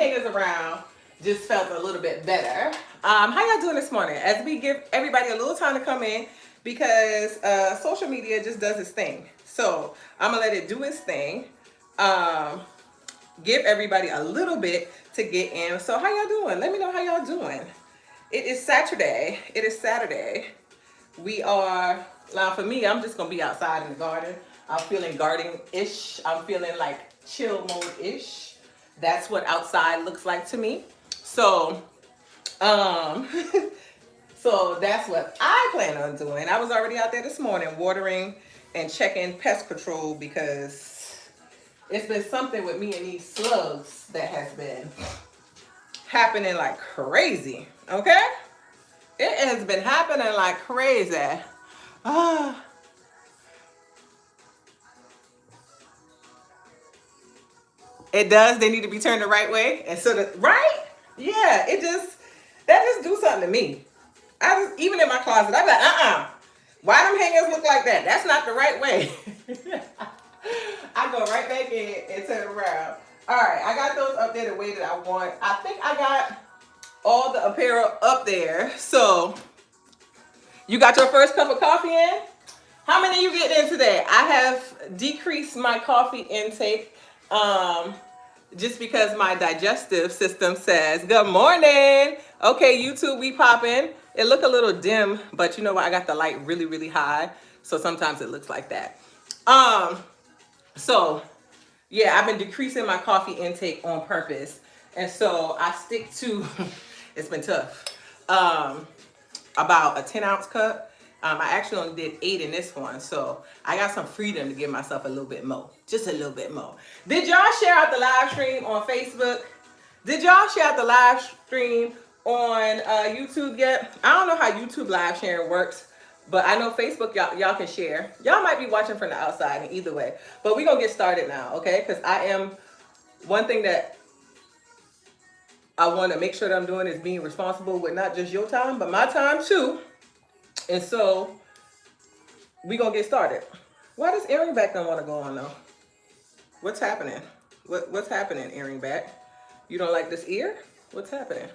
hangers around just felt a little bit better. How y'all doing this morning? As we give everybody a little time to come in because social media just does its thing. So I'm gonna let it do its thing. Give everybody a little bit to get in. So how y'all doing? Let me know how y'all doing. It is Saturday. It is Saturday. We are, now for me, I'm just gonna be outside in the garden. I'm feeling garden-ish. I'm feeling like chill mode-ish. That's what outside looks like to me. So, um, so that's what I plan on doing. I was already out there this morning watering and checking pest control because it's been something with me and these slugs that has been happening like crazy. Okay? It has been happening like crazy. Ah. It does. They need to be turned the right way. And so the right? Yeah, that just do something to me. I just, even in my closet, I'm like, why them hangers look like that? That's not the right way. I go right back in and turn around. All right, I got those up there the way that I want. I think I got all the apparel up there. So you got your first cup of coffee in? How many you getting in today? I have decreased my coffee intake just because my digestive system says, good morning. Okay, YouTube, we popping. It look a little dim, but you know what? I got the light really, really high. So sometimes it looks like that. So yeah, I've been decreasing my coffee intake on purpose. And so I stick to, it's been tough, about a 10-ounce cup. I actually only did 8 in this one, so I got some freedom to give myself a little bit more, just a little bit more. Did y'all share out the live stream on Facebook? Did y'all share out the live stream on YouTube yet? I don't know how YouTube live sharing works, but I know Facebook, y'all can share. Y'all might be watching from the outside and either way, but we're going to get started now, okay? Because one thing that I want to make sure that I'm doing is being responsible with not just your time, but my time too. And so we gonna get started. Why does earring back don't want to go on though? What's happening? What's happening, earring back? You don't like this ear? What's happening?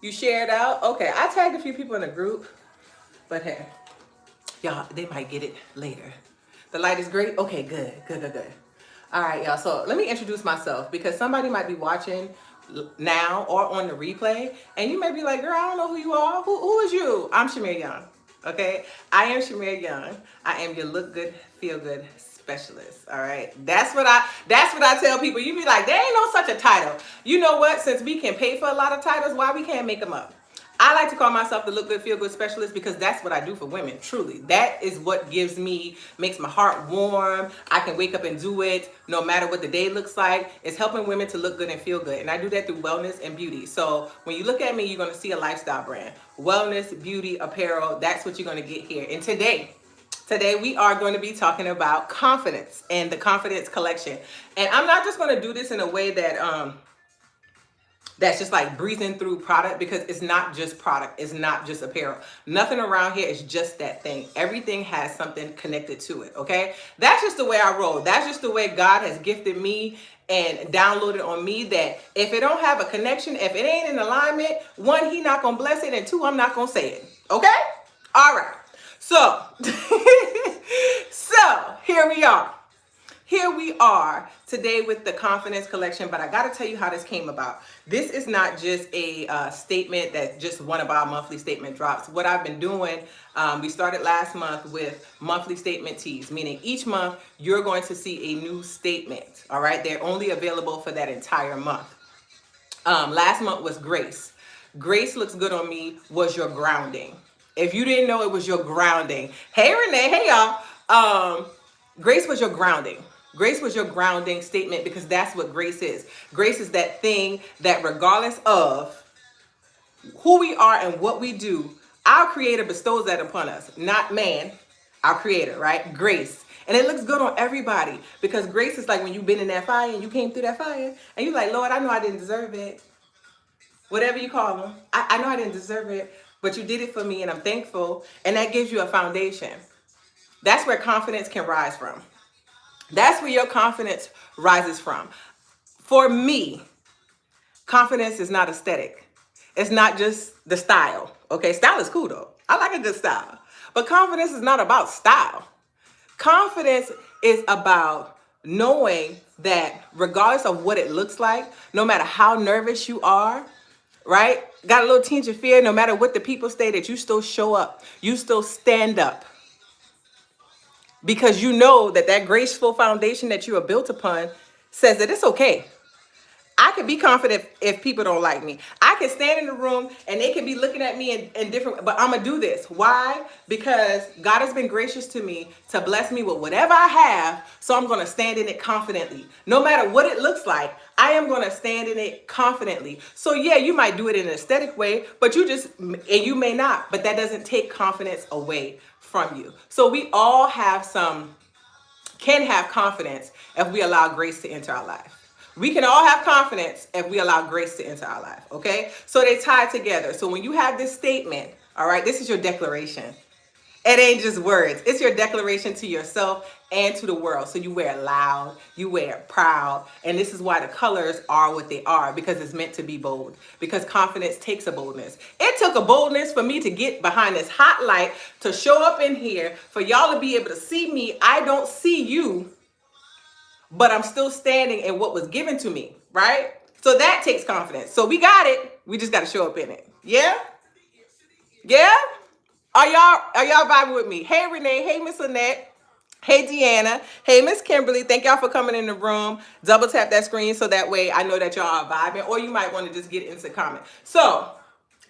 You shared out? Okay, I tagged a few people in the group, but hey, y'all, they might get it later. The light is great? Okay, good. All right, y'all, so let me introduce myself because somebody might be watching now or on the replay, and you may be like, girl, I don't know who you are. Who is you? I'm Shamir Young. Okay, I am Shamir Young. I am your look good, feel good specialist. All right, that's what I tell people. You be like, there ain't no such a title. You know what? Since we can pay for a lot of titles, why we can't make them up? I like to call myself the look good, feel good specialist because that's what I do for women. Truly, that is what makes my heart warm. I can wake up and do it no matter what the day looks like. It's helping women to look good and feel good, and I do that through wellness and beauty. So when you look at me, you're going to see a lifestyle brand. Wellness, beauty, apparel. That's what you're going to get here. And today we are going to be talking about confidence and the confidence collection. And I'm not just going to do this in a way that that's just like breezing through product, because it's not just product. It's not just apparel. Nothing around here is just that thing. Everything has something connected to it, okay? That's just the way I roll. That's just the way God has gifted me and downloaded on me, that if it don't have a connection, if it ain't in alignment, one, he not gonna bless it, and two, I'm not gonna say it, okay? All right, so, so here we are. Here we are today with the confidence collection, but I got to tell you how this came about. This is not just a statement that just one of our monthly statement drops. What I've been doing, we started last month with monthly statement tees, meaning each month you're going to see a new statement, all right? They're only available for that entire month. Last month was grace. Grace looks good on me was your grounding. If you didn't know, it was your grounding. Hey, Renee. Hey, y'all. Grace was your grounding. Grace was your grounding statement, because that's what grace is. Grace is that thing that regardless of who we are and what we do, our creator bestows that upon us, not man, our creator, right? Grace. And it looks good on everybody, because grace is like when you've been in that fire and you came through that fire and you're like, Lord, I know I didn't deserve it. Whatever you call them. I know I didn't deserve it, but you did it for me and I'm thankful. And that gives you a foundation. That's where confidence can rise from. That's where your confidence rises from. For me, Confidence is not aesthetic. It's not just the style. Okay, style is cool though. I like a good style. But confidence is not about style. Confidence is about knowing that regardless of what it looks like, no matter how nervous you are, right? Got a little tinge of fear, no matter what the people say, that you still show up. You still stand up. Because you know that that graceful foundation that you are built upon says that it's okay. I can be confident if people don't like me. I can stand in the room and they can be looking at me in different, but I'm going to do this. Why? Because God has been gracious to me to bless me with whatever I have. So I'm going to stand in it confidently. No matter what it looks like, I am going to stand in it confidently. So yeah, you might do it in an aesthetic way, but and you may not, but that doesn't take confidence away from you. So we all can have confidence if we allow grace to enter our life. We can all have confidence if we allow grace to enter our life, okay? So they tie together. So when you have this statement, all right, this is your declaration. It ain't just words. It's your declaration to yourself and to the world. So you wear it loud, you wear it proud, and this is why the colors are what they are, because it's meant to be bold, because confidence takes a boldness. It took a boldness for me to get behind this hot light, to show up in here, for y'all to be able to see me. I don't see you, but I'm still standing in what was given to me, right? So that takes confidence. So we got it. We just got to show up in it. Yeah? Yeah? Are y'all vibing with me? Hey, Renee. Hey, Miss Annette. Hey, Deanna. Hey, Miss Kimberly. Thank y'all for coming in the room. Double tap that screen so that way I know that y'all are vibing, or you might want to just get into comment. So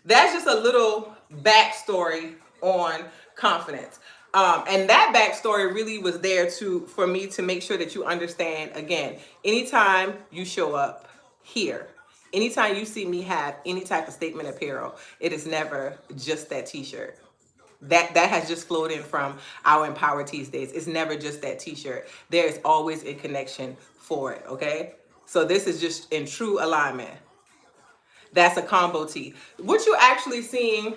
that's just a little backstory on confidence. And that backstory really was there for me to make sure that you understand, again, anytime you show up here, anytime you see me have any type of statement apparel, it is never just that t-shirt. That has just flowed in from our Empower Tuesdays. It's never just that t-shirt. There is always a connection for it, okay? So this is just in true alignment. That's a combo tee. What you actually seeing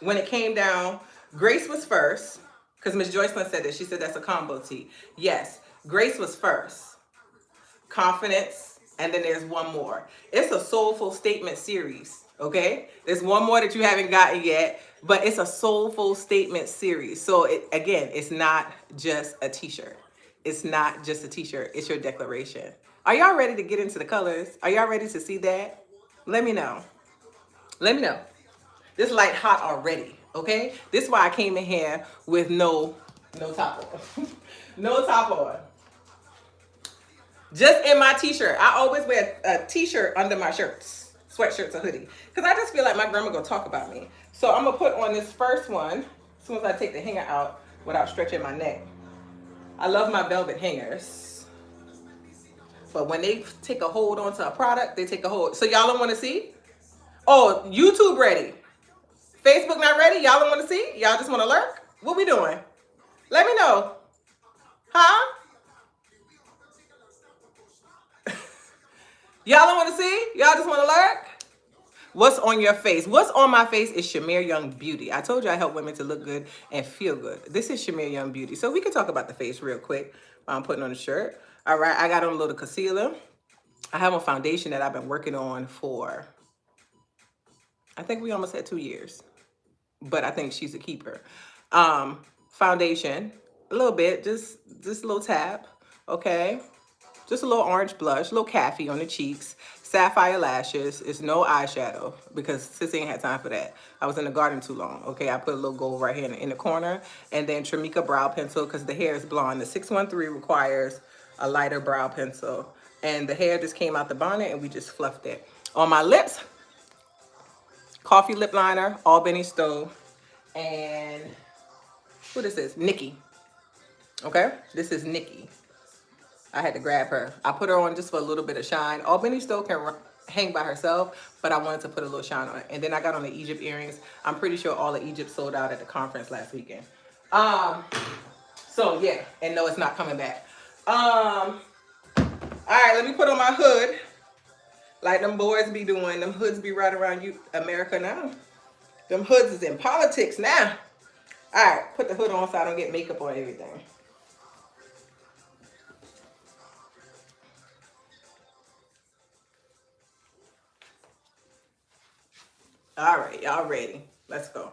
when it came down, Grace was first, because Miss Joycelyn said this. She said that's a combo tee. Yes, Grace was first. Confidence, and then there's one more. It's a Soulful statement series, okay? There's one more that you haven't gotten yet, but it's a Soulful statement series. So it's not just a t-shirt. It's not just a t-shirt. It's your declaration. Are y'all ready to get into the colors? Are y'all ready to see that? Let me know. Let me know. This light hot already, okay? This is why I came in here with no top on. No top on. Just in my t-shirt. I always wear a t-shirt under my shirts, sweatshirts or hoodie, because I just feel like my grandma gonna talk about me. So I'm gonna put on this first one as soon as I take the hanger out without stretching my neck. I love my velvet hangers, but when they take a hold onto a product, they take a hold. So y'all don't want to see? Oh, YouTube ready. Facebook not ready? Y'all don't want to see? Y'all just want to lurk? What we doing? Let me know. Huh? Y'all don't want to see? Y'all just want to lurk? What's on your face? What's on my face is Shamir Young Beauty. I told you I help women to look good and feel good. This is Shamir Young Beauty. So we can talk about the face real quick while I'm putting on the shirt. All right, I got on a little concealer. I have a foundation that I've been working on for, I think we almost had 2 years. But I think she's a keeper. Foundation, a little bit, just a little tap, okay? Just a little orange blush, a little caffey on the cheeks, sapphire lashes. It's no eyeshadow because sis ain't had time for that. I was in the garden too long, okay? I put a little gold right here in the corner, and then Tramika brow pencil because the hair is blonde. The 613 requires a lighter brow pencil, and the hair just came out the bonnet, and we just fluffed it. On my lips, coffee lip liner, Albany Stove, and what is this? Nikki. Okay, this is Nikki. I had to grab her. I put her on just for a little bit of shine. Albany Stove can hang by herself, but I wanted to put a little shine on it. And then I got on the Egypt earrings. I'm pretty sure all the Egypt sold out at the conference last weekend. So yeah, and no, it's not coming back. All right, let me put on my hood. Like them boys be doing, them hoods be right around you, America now. Them hoods is in politics now. All right, put the hood on so I don't get makeup on everything. All right, y'all ready? Let's go.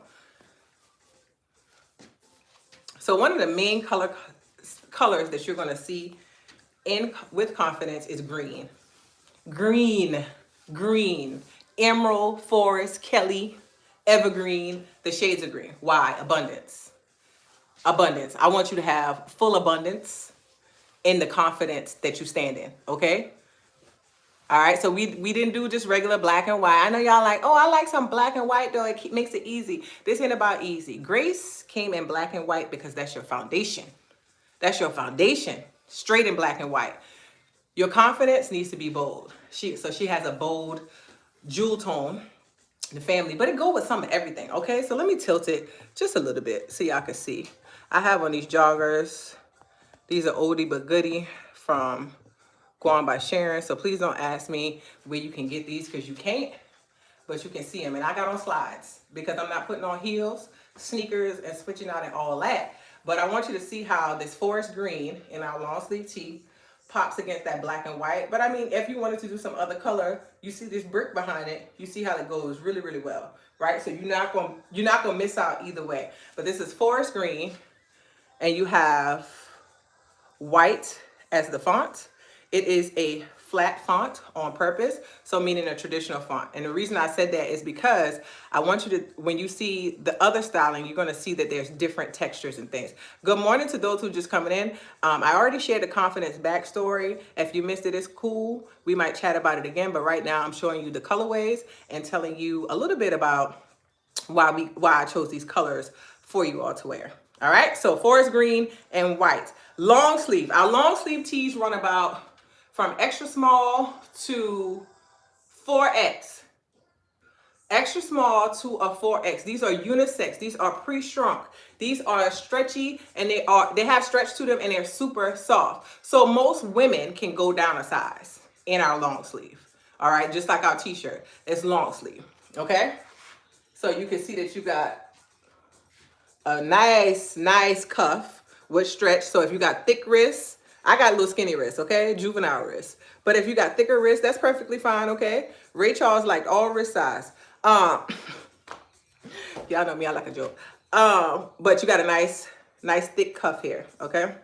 So one of the main colors that you're going to see in with confidence is green. Green, green, emerald, forest, Kelly, evergreen, the shades of green. Why? Abundance. Abundance. I want you to have full abundance in the confidence that you stand in, okay? All right, so we didn't do just regular black and white. I know y'all like, oh, I like some black and white though. It makes it easy. This ain't about easy. Grace came in black and white because that's your foundation. That's your foundation, straight in black and white. Your confidence needs to be bold. She has a bold jewel tone, the family, but it go with some of everything, okay? So let me tilt it just a little bit so y'all can see. I have on these joggers. These are oldie but goodie from Gone by Sharon. So please don't ask me where you can get these because you can't, but you can see them. And I got on slides because I'm not putting on heels, sneakers, and switching out and all that. But I want you to see how this forest green in our long sleeve tee pops against that black and white. But I mean, if you wanted to do some other color, you see this brick behind it, you see how it goes really, really well, right? So you're not gonna miss out either way. But this is forest green, and you have white as the font. It is a flat font on purpose, so meaning a traditional font. And the reason I said that is because I want you to, when you see the other styling, you're gonna see that there's different textures and things. Good morning to those who just coming in. I already shared the confidence backstory. If you missed it, it's cool. We might chat about it again, but right now I'm showing you the colorways and telling you a little bit about why I chose these colors for you all to wear. All right, so forest green and white. Long sleeve. Our long sleeve tees run about from extra small to 4X. Extra small to a 4X. These are unisex. These are pre-shrunk. These are stretchy, and they have stretch to them, and they're super soft. So most women can go down a size in our long sleeve. All right, just like our t-shirt. It's long sleeve, okay? So you can see that you got a nice cuff with stretch. So if you got thick wrists, I got little skinny wrists, okay? Juvenile wrists. But if you got thicker wrists, that's perfectly fine, okay? Ray Charles liked all wrist size. Y'all know me, I like a joke. But you got a nice thick cuff here, okay?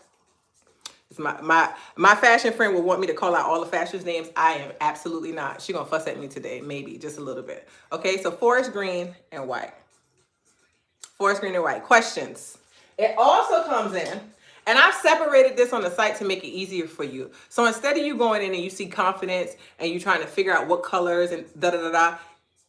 It's my fashion friend will want me to call out all the fashion's names. I am absolutely not. She's gonna fuss at me today, maybe just a little bit. Okay, so forest green and white. Forest green and white. Questions. It also comes in, and I've separated this on the site to make it easier for you. So instead of you going in and you see confidence and you trying to figure out what colors and da-da-da-da,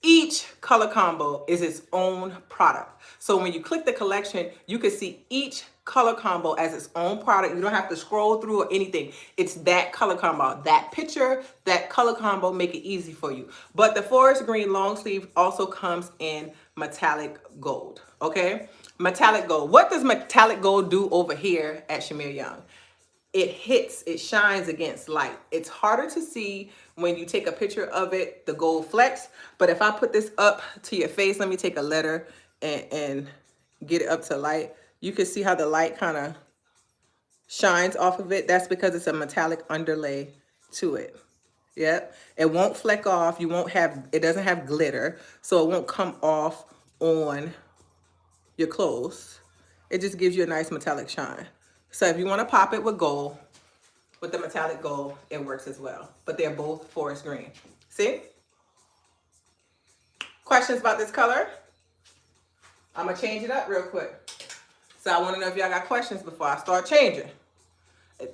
each color combo is its own product. So when you click the collection, you can see each color combo as its own product. You don't have to scroll through or anything. It's that color combo, that picture, that color combo, make it easy for you. But the forest green long sleeve also comes in metallic gold, okay? Metallic gold. What does metallic gold do over here at Shamir Young? It shines against light. It's harder to see when you take a picture of it, the gold flecks. But if I put this up to your face, let me take a letter and get it up to light. You can see how the light kind of shines off of it. That's because it's a metallic underlay to it. Yep. It won't fleck off. It doesn't have glitter, so it won't come off on your clothes. It just gives you a nice metallic shine. So if you want to pop it with gold, with the metallic gold, it works as well. But they're both forest green. See? Questions about this color? I'm going to change it up real quick. So I want to know if y'all got questions before I start changing.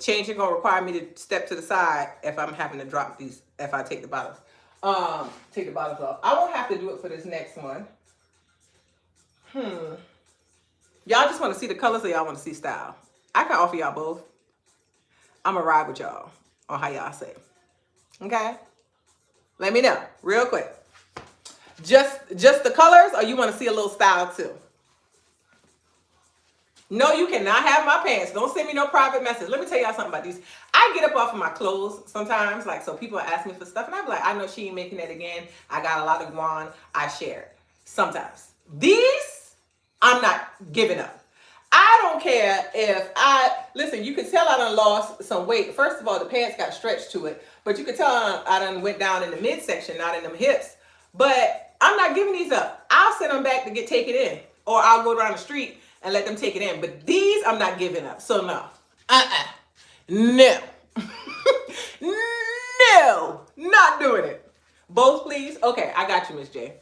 Changing going to require me to step to the side if I'm having to drop these, if I take the bottoms. Take the bottoms off. I won't have to do it for this next one. Y'all just want to see the colors or y'all want to see style? I can offer y'all both. I'm going to ride with y'all on how y'all say. Okay? Let me know real quick. Just the colors, or you want to see a little style too? No, you cannot have my pants. Don't send me no private message. Let me tell y'all something about these. I get up off of my clothes sometimes, like, so people ask me for stuff, and I'm like, I know she ain't making that again. I got a lot of guan. I share it. Sometimes. These, I'm not giving up. I don't care if listen, you can tell I done lost some weight. First of all, the pants got stretched to it, but you can tell I done went down in the midsection, not in them hips. But I'm not giving these up. I'll send them back to get taken in. Or I'll go around the street and let them take it in. But these I'm not giving up. So no. No. No. Not doing it. Both please? Okay, I got you, Miss J.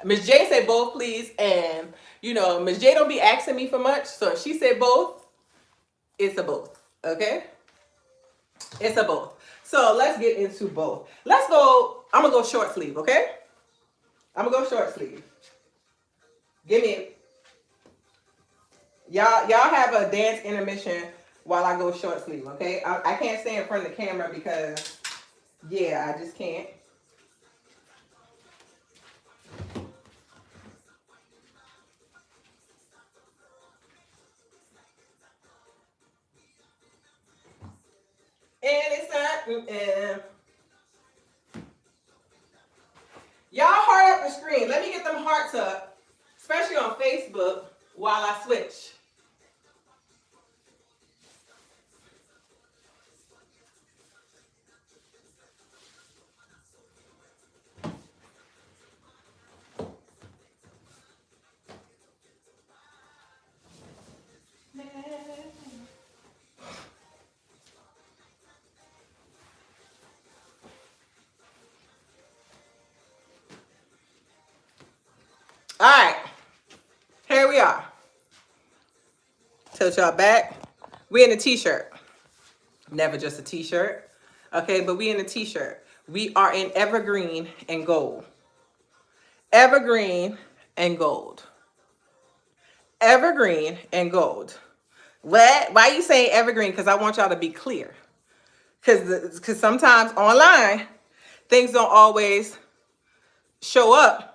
Miss J said both please. And, you know, Miss J don't be asking me for much. So if she said both, it's a both. Okay? It's a both. So let's get into both. Let's go. I'm going to go short sleeve, okay? I'm going to go short sleeve. Give me it. Y'all have a dance intermission while I go short sleeve, okay? I can't stay in front of the camera because, yeah, I just can't. And it's not. Y'all heart up the screen. Let me get them hearts up, especially on Facebook, while I switch. All right, here we are. Tilt y'all back. We in a t-shirt. Never just a t-shirt. Okay, but we in a t-shirt. We are in evergreen and gold. Evergreen and gold. Evergreen and gold. What? Why are you saying evergreen? Because I want y'all to be clear. Because sometimes online, things don't always show up.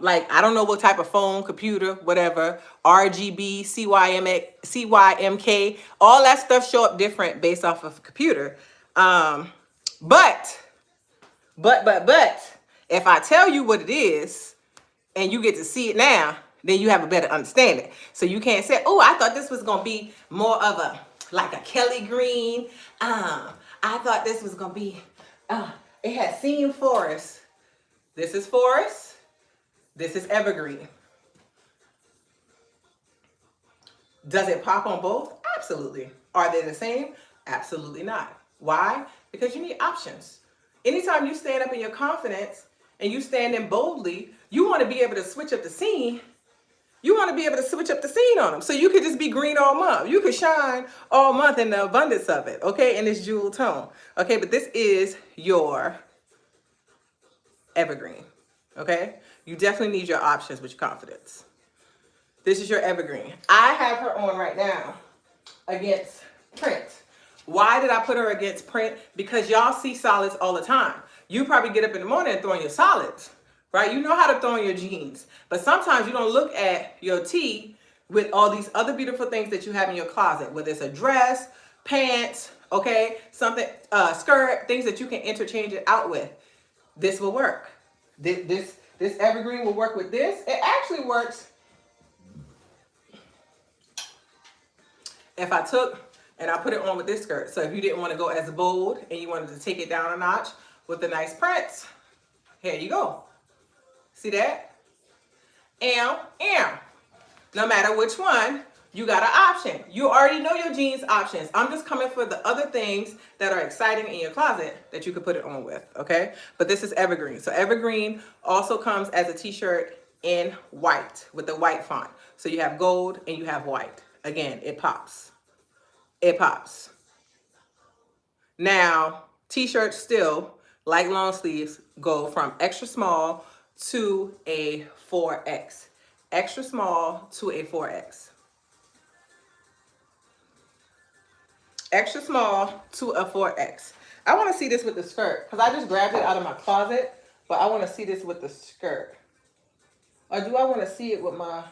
Like, I don't know what type of phone, computer, whatever, RGB, CYMK, all that stuff show up different based off of computer. But, if I tell you what it is and you get to see it now, then you have a better understanding. So you can't say, oh, I thought this was going to be more of a, like a Kelly green. I thought this was going to be, it had seen forest. This is forest. This is evergreen. Does it pop on both? Absolutely. Are they the same? Absolutely not. Why? Because you need options. Anytime you stand up in your confidence and you stand in boldly, you want to be able to switch up the scene. You want to be able to switch up the scene on them. So you could just be green all month. You could shine all month in the abundance of it, okay, in this jewel tone. Okay, but this is your evergreen, okay? You definitely need your options with your confidence. This is your evergreen. I have her on right now against print. Why did I put her against print? Because y'all see solids all the time. You probably get up in the morning and throw in your solids, right? You know how to throw in your jeans. But sometimes you don't look at your tee with all these other beautiful things that you have in your closet, whether it's a dress, pants, okay, something, skirt, things that you can interchange it out with. This will work. This evergreen will work with this. It actually works if I took and I put it on with this skirt. So if you didn't want to go as bold and you wanted to take it down a notch with the nice prints, here you go. See that? And no matter which one, you got an option. You already know your jeans options. I'm just coming for the other things that are exciting in your closet that you could put it on with, okay? But this is evergreen. So evergreen also comes as a t-shirt in white with the white font. So you have gold and you have white. Again, it pops. It pops. Now, t-shirts still, like long sleeves, go from extra small to a 4X. Extra small to a 4X. Extra small to a 4X. I want to see this with the skirt because I just grabbed it out of my closet, but I want to see this with the skirt. Or do I want to see it with my...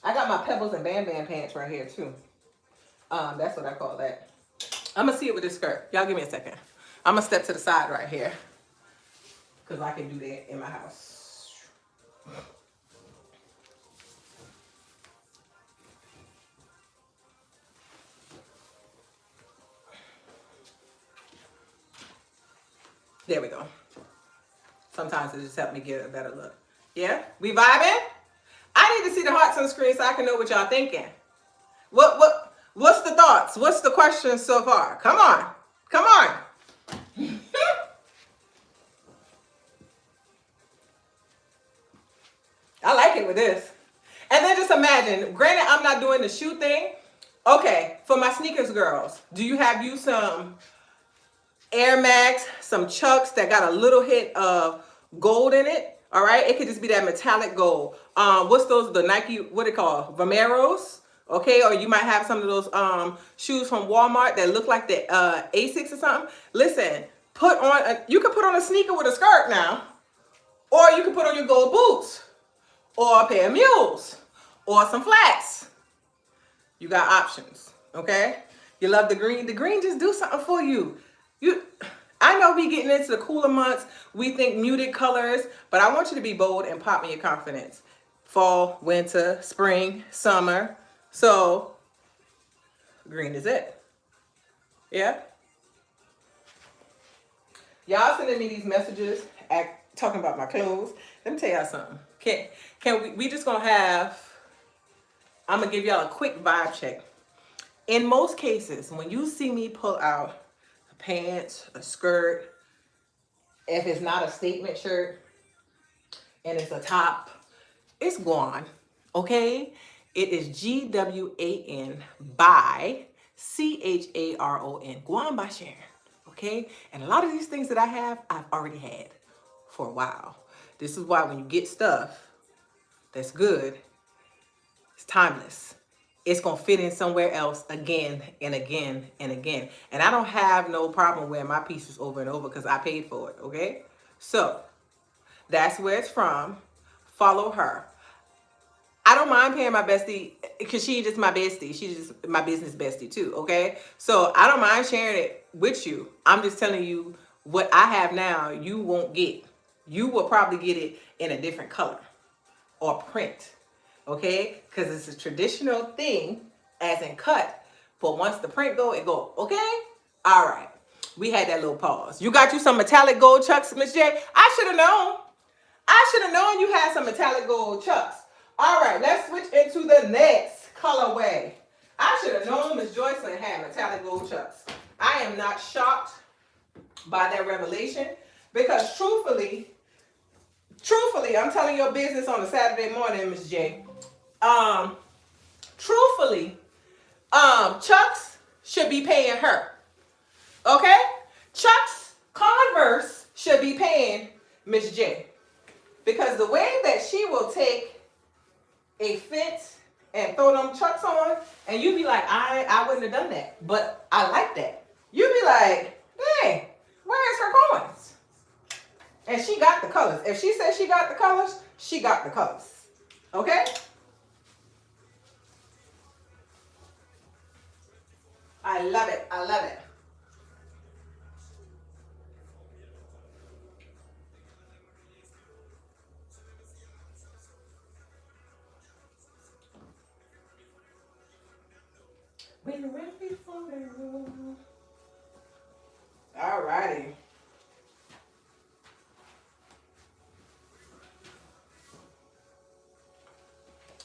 I got my Pebbles and Bam Bam pants right here too. That's what I call that. I'm going to see it with this skirt. Y'all give me a second. I'm going to step to the side right here because I can do that in my house. There we go. Sometimes it just helps me get a better look. Yeah? We vibing? I need to see the hearts on the screen so I can know what y'all thinking. What's the thoughts? What's the questions so far? Come on. Come on. I like it with this. And then just imagine, granted I'm not doing the shoe thing. Okay, for my sneakers girls, do you have you some Air Max, some Chucks that got a little hit of gold in it? All right, it could just be that metallic gold. What's those, the Nike, what it called? Vomeros? Okay, or you might have some of those shoes from Walmart that look like the Asics or something. Listen, you can put on a sneaker with a skirt now, or you can put on your gold boots, or a pair of mules, or some flats. You got options, okay? You love the green. The green just do something for you. I know we getting into the cooler months. We think muted colors, but I want you to be bold and pop in your confidence. Fall, winter, spring, summer. So green is it. Yeah? Y'all sending me these messages talking about my clothes. Let me tell y'all something. We just gonna have, I'm gonna give y'all a quick vibe check. In most cases, when you see me pull out a pants, a skirt, if it's not a statement shirt and it's a top, it's gone, okay? It is GWAN by CHARON, Guan by Sharon, okay? And a lot of these things that I have, I've already had for a while. This is why when you get stuff that's good, it's timeless. It's going to fit in somewhere else again and again and again. And I don't have no problem wearing my pieces over and over because I paid for it, okay? So that's where it's from. Follow her. I don't mind paying my bestie because she's just my bestie. She's just my business bestie too, okay? So I don't mind sharing it with you. I'm just telling you what I have now, you won't get. You will probably get it in a different color or print, okay? Because it's a traditional thing as in cut. But once the print go, it go, okay? All right. We had that little pause. You got you some metallic gold Chucks, Miss J? I should have known. I should have known you had some metallic gold Chucks. All right, let's switch into the next colorway. I should have known Miss Joycelyn had metallic gold Chucks. I am not shocked by that revelation because truthfully, I'm telling your business on a Saturday morning, Miss J. Truthfully, Chucks should be paying her. Okay? Chucks, Converse should be paying Miss J. Because the way that she will take a fit and throw them Chucks on, and you be like, I wouldn't have done that, but I like that. You be like, hey, where's her coins? And she got the colors. If she says she got the colors, she got the colors. Okay? I love it. I love it. We're ready for the all righty.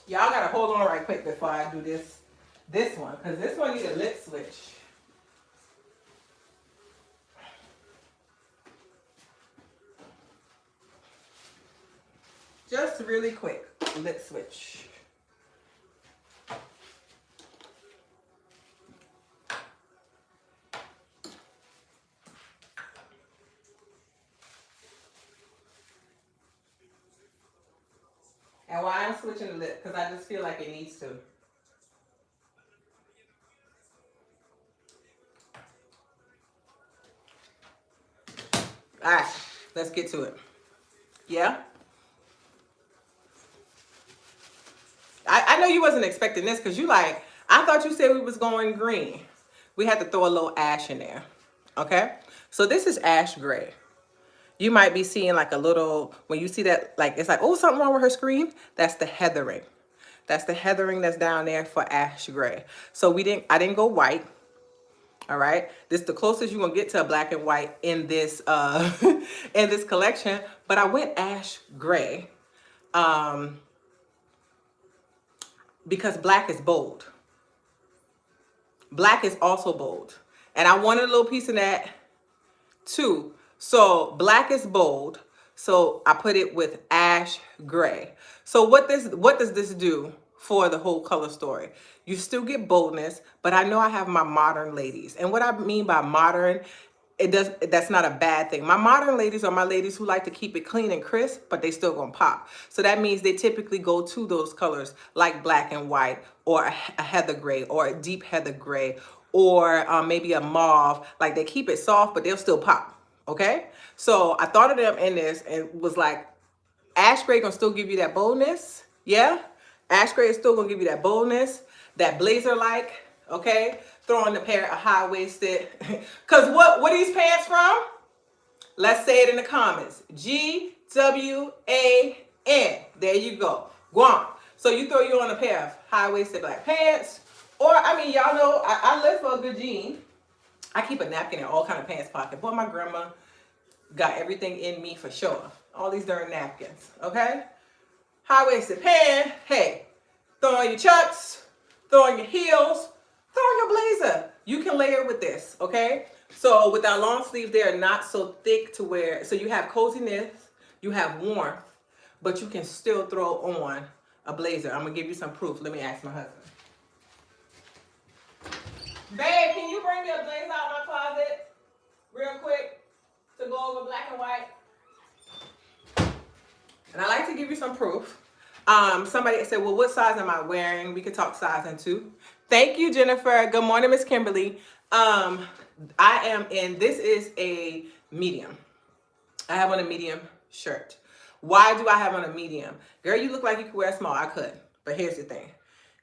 Y'all gotta hold on right quick before I do this one, because this one needs a lip switch. Just really quick, lip switch. And why I'm switching the lip? Because I just feel like it needs to. All right, let's get to it. Yeah? I know you wasn't expecting this because you like, I thought you said we was going green. We had to throw a little ash in there. Okay? So this is ash gray. You might be seeing like a little, when you see that, like, it's like, oh, something wrong with her screen. That's the heathering. That's the heathering that's down there for ash gray. So I didn't go white. All right, this is the closest you're gonna get to a black and white in this in this collection. But I went ash gray because black is bold. Black is also bold, and I wanted a little piece of that too. So black is bold. So I put it with ash gray. So what does this do for the whole color story? You still get boldness, but I know I have my modern ladies. And what I mean by modern, that's not a bad thing. My modern ladies are my ladies who like to keep it clean and crisp, but they still gonna pop. So that means they typically go to those colors like black and white, or a heather gray, or a deep heather gray, or maybe a mauve. Like, they keep it soft, but they'll still pop. Okay, so I thought of them in this and was like, ash gray gonna still give you that boldness. Yeah, ash gray is still gonna give you that boldness, that blazer like. Okay, throw on a pair of high-waisted. Cause what are these pants from? Let's say it in the comments. GWAN. There you go. Guam. So you throw you on a pair of high-waisted black pants, or I mean, y'all know I live for a good jean. I keep a napkin in all kind of pants pocket. Boy, my grandma got everything in me for sure. All these darn napkins, okay? High-waisted pant. Hey, throw on your chucks, throw on your heels, throw on your blazer. You can layer with this, okay? So with our long sleeves, they are not so thick to wear. So you have coziness, you have warmth, but you can still throw on a blazer. I'm gonna give you some proof. Let me ask my husband. Babe, can you bring me a blazer out of my closet real quick to go over black and white? And I like to give you some proof. Somebody said, well, what size am I wearing? We could talk sizing too. Thank you, Jennifer. Good morning, Miss Kimberly. I am in, this is a medium. I have on a medium shirt. Why do I have on a medium? Girl, you look like you could wear a small. I could. But here's the thing.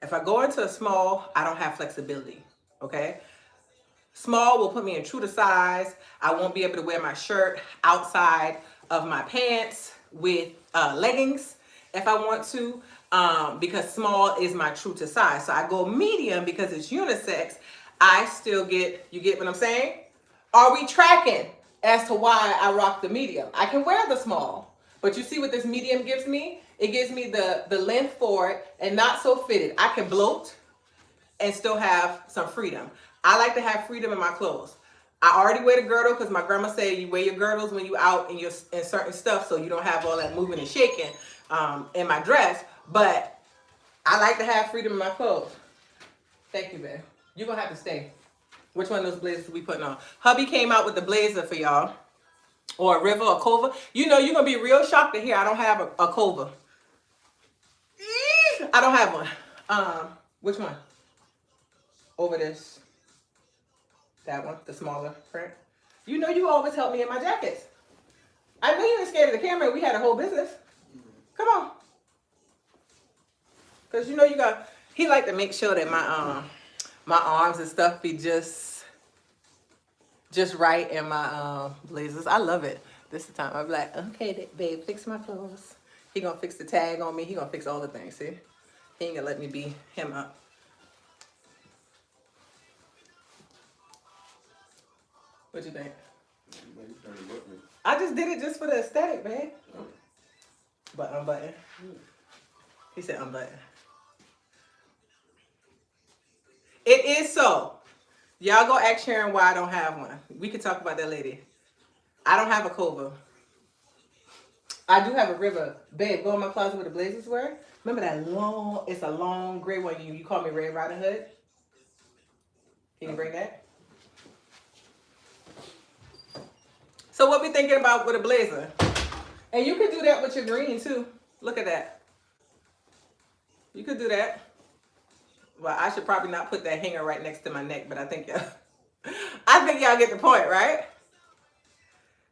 If I go into a small, I don't have flexibility. Okay? Small will put me in true to size. I won't be able to wear my shirt outside of my pants with leggings if I want to, because small is my true to size. So I go medium because it's unisex. I still get, you get what I'm saying? Are we tracking as to why I rock the medium? I can wear the small, but you see what this medium gives me? It gives me the length for it and not so fitted. I can bloat and still have some freedom. I like to have freedom in my clothes. I already wear the girdle because my grandma said you wear your girdles when you out and you're in certain stuff, so you don't have all that moving and shaking in my dress. But I like to have freedom in my clothes. Thank you, babe. You're gonna have to stay. Which one of those blazers we putting on? Hubby came out with the blazer for y'all, or a river or cova. You know, you're gonna be real shocked to hear I don't have a cova. I don't have one. Which one? Over this. That one, the smaller print. You know you always help me in my jackets. I know you ain't scared of the camera. We had a whole business. Come on. Because you know you got, he like to make sure that my arms and stuff be just right in my blazers. I love it. This is the time I'm like, okay, babe, fix my clothes. He gonna fix the tag on me. He gonna fix all the things, see? He ain't gonna let me be him up. What you think? I just did it just for the aesthetic, man. But unbutton. He said unbutton. It is so. Y'all go ask Sharon why I don't have one. We can talk about that later. I don't have a cova. I do have a river. Babe, go in my closet where the blazers were. Remember that long, it's a long gray one. You call me Red Riding Hood? Can you bring that? So what we thinking about with a blazer? And you could do that with your green too. Look at that. You could do that. Well, I should probably not put that hanger right next to my neck, but I think y'all get the point, right?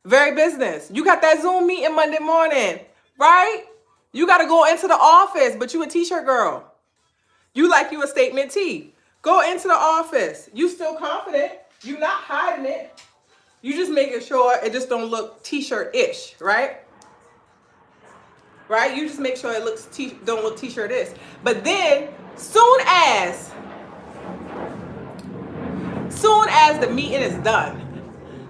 Very business. You got that Zoom meeting Monday morning, right? You got to go into the office, but you a t-shirt girl. You like you a statement tee. Go into the office. You still confident. You not hiding it. You just making sure it just don't look t-shirt-ish, right? Right? You just make sure it looks don't look t-shirt-ish. But then, soon as soon as the meeting is done,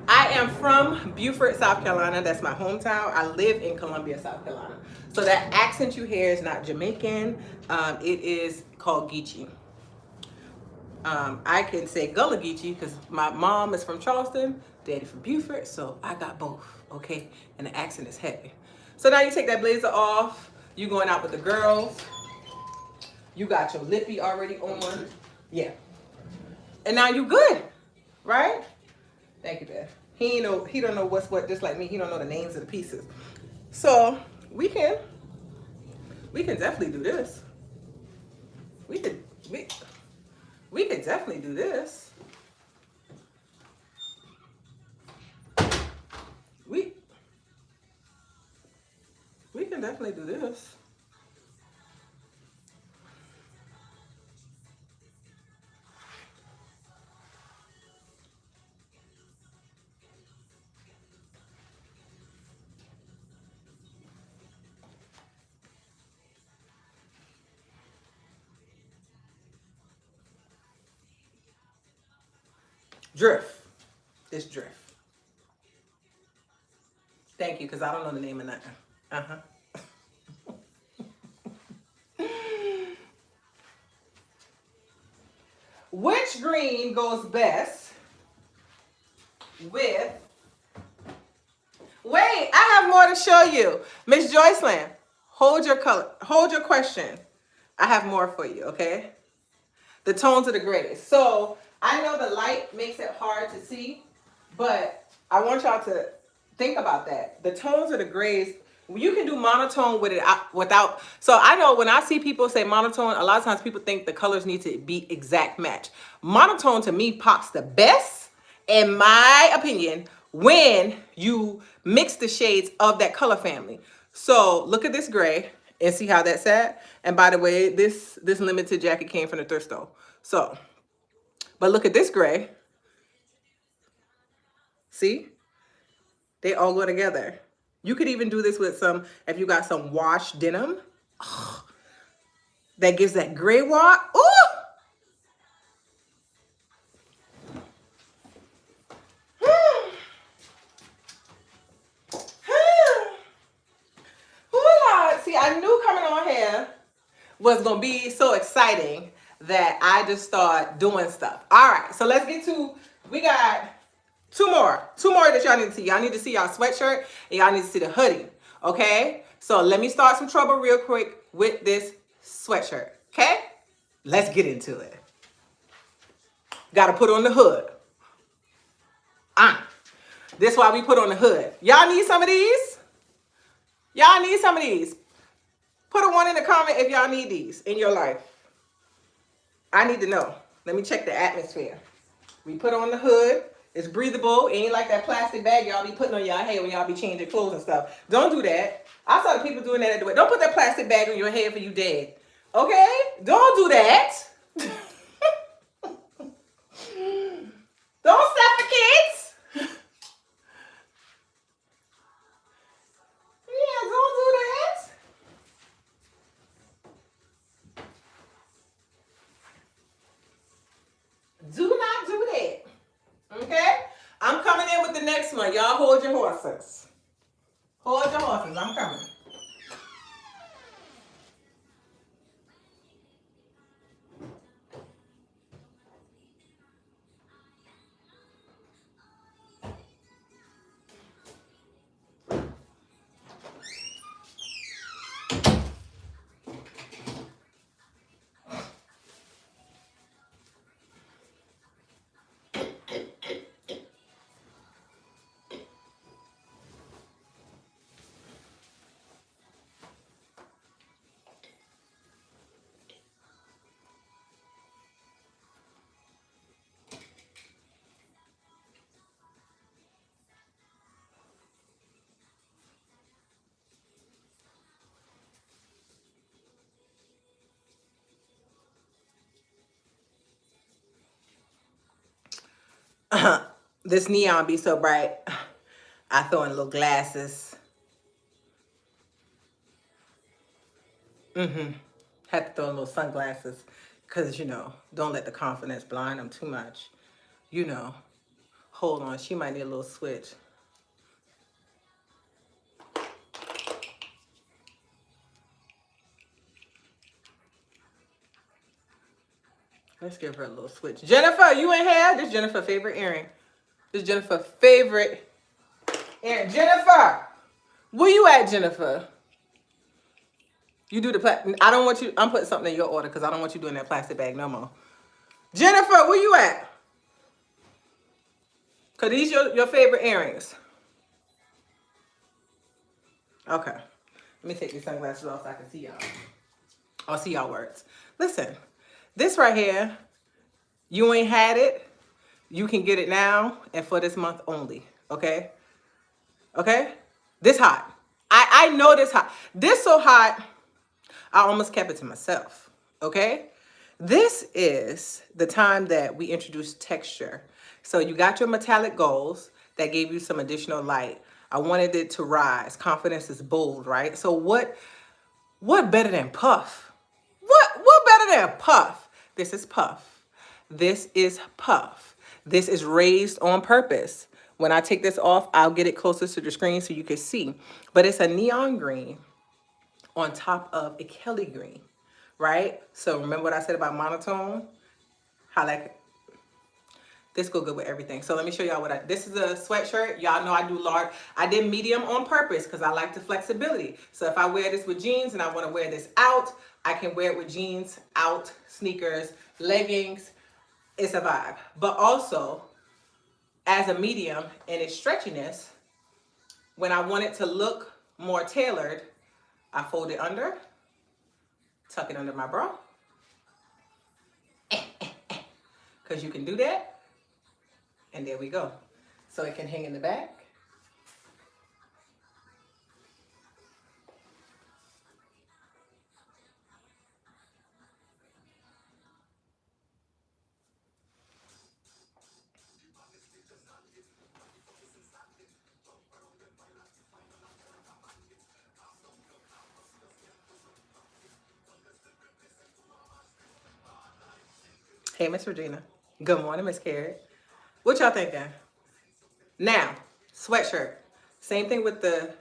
I am from Beaufort, South Carolina. That's my hometown. I live in Columbia, South Carolina. So that accent you hear is not Jamaican. It is called Geechee. I can say Gullah Geechee because my mom is from Charleston, daddy from Beaufort, so I got both, okay? And the accent is heavy. So now you take that blazer off. You going out with the girls. You got your lippy already on. Yeah. And now you good, right? Thank you, Dad. He don't know what's what, just like me. He don't know the names of the pieces. So we can definitely do this. We could definitely do this. We can definitely do this. Drift. It's drift. Thank you, because I don't know the name of nothing. Uh-huh. Which green goes best with... Wait, I have more to show you. Miss Joycelyn, hold your question. I have more for you, okay? The tones of the grays. So I know the light makes it hard to see, but I want y'all to think about that. The tones of the grays, you can do monotone with it without. So I know when I see people say monotone, a lot of times people think the colors need to be exact match. Monotone to me pops the best, in my opinion, when you mix the shades of that color family. So look at this gray and see how that's at. And by the way, this limited jacket came from the thrift store. So, but look at this gray. See? They all go together. You could even do this with some, if you got some wash denim, that gives that gray wash. Ooh! See, I knew coming on here was going to be so exciting that I just start doing stuff. All right, so let's get to, we got two more that y'all need to see. Y'all need to see y'all sweatshirt and y'all need to see the hoodie, okay? So let me start some trouble real quick with this sweatshirt, okay? Let's get into it. Got to put on the hood. This is why we put on the hood. Y'all need some of these? Y'all need some of these. Put a 1 in the comment if y'all need these in your life. I need to know. Let me check the atmosphere. We put on the hood. It's breathable. It ain't like that plastic bag y'all be putting on y'all head when y'all be changing clothes and stuff. Don't do that. I saw the people doing that at the way. Don't put that plastic bag on your head for you dead. Okay? Don't do that. Don't suffocate. Yeah, don't do that. Do not do that. Okay? I'm coming in with the next one. Y'all hold your horses. Hold your horses. I'm coming. This neon be so bright. I throw in little glasses. Had to throw in little sunglasses because, you know, don't let the confidence blind them too much. you know, hold on, she might need a little switch. Let's give her a little switch. Jennifer, you in here? This is Jennifer's favorite earring. This is Jennifer's favorite earring. Jennifer, where you at, Jennifer? You do the I don't want you. I'm putting something in your order because I don't want you doing that plastic bag no more. Jennifer, where you at? Because these your favorite earrings. Okay. Let me take these sunglasses off so I can see y'all. I'll see y'all words. Listen, this right here, you ain't had it. You can get it now and for this month only. Okay? Okay? This hot. I know this hot. This so hot, I almost kept it to myself. Okay? This is the time that we introduced texture. So you got your metallic golds that gave you some additional light. I wanted it to rise. Confidence is bold, right? So what better than puff? What better than puff? This is puff. This is puff. This is raised on purpose. When I take this off, I'll get it closer to the screen so you can see. But it's a neon green on top of a Kelly green, right? So remember what I said about monotone? How like this go good with everything. So let me show y'all this is a sweatshirt. Y'all know I do large. I did medium on purpose because I like the flexibility. So if I wear this with jeans and I want to wear this out, I can wear it with jeans, out, sneakers, leggings. It's a vibe. But also, as a medium and its stretchiness, when I want it to look more tailored, I fold it under, tuck it under my bra. Because you can do that. And there we go. So it can hang in the back. Hey, Miss Regina. Good morning, Miss Carrie. What y'all thinking? Now, sweatshirt. Same thing with the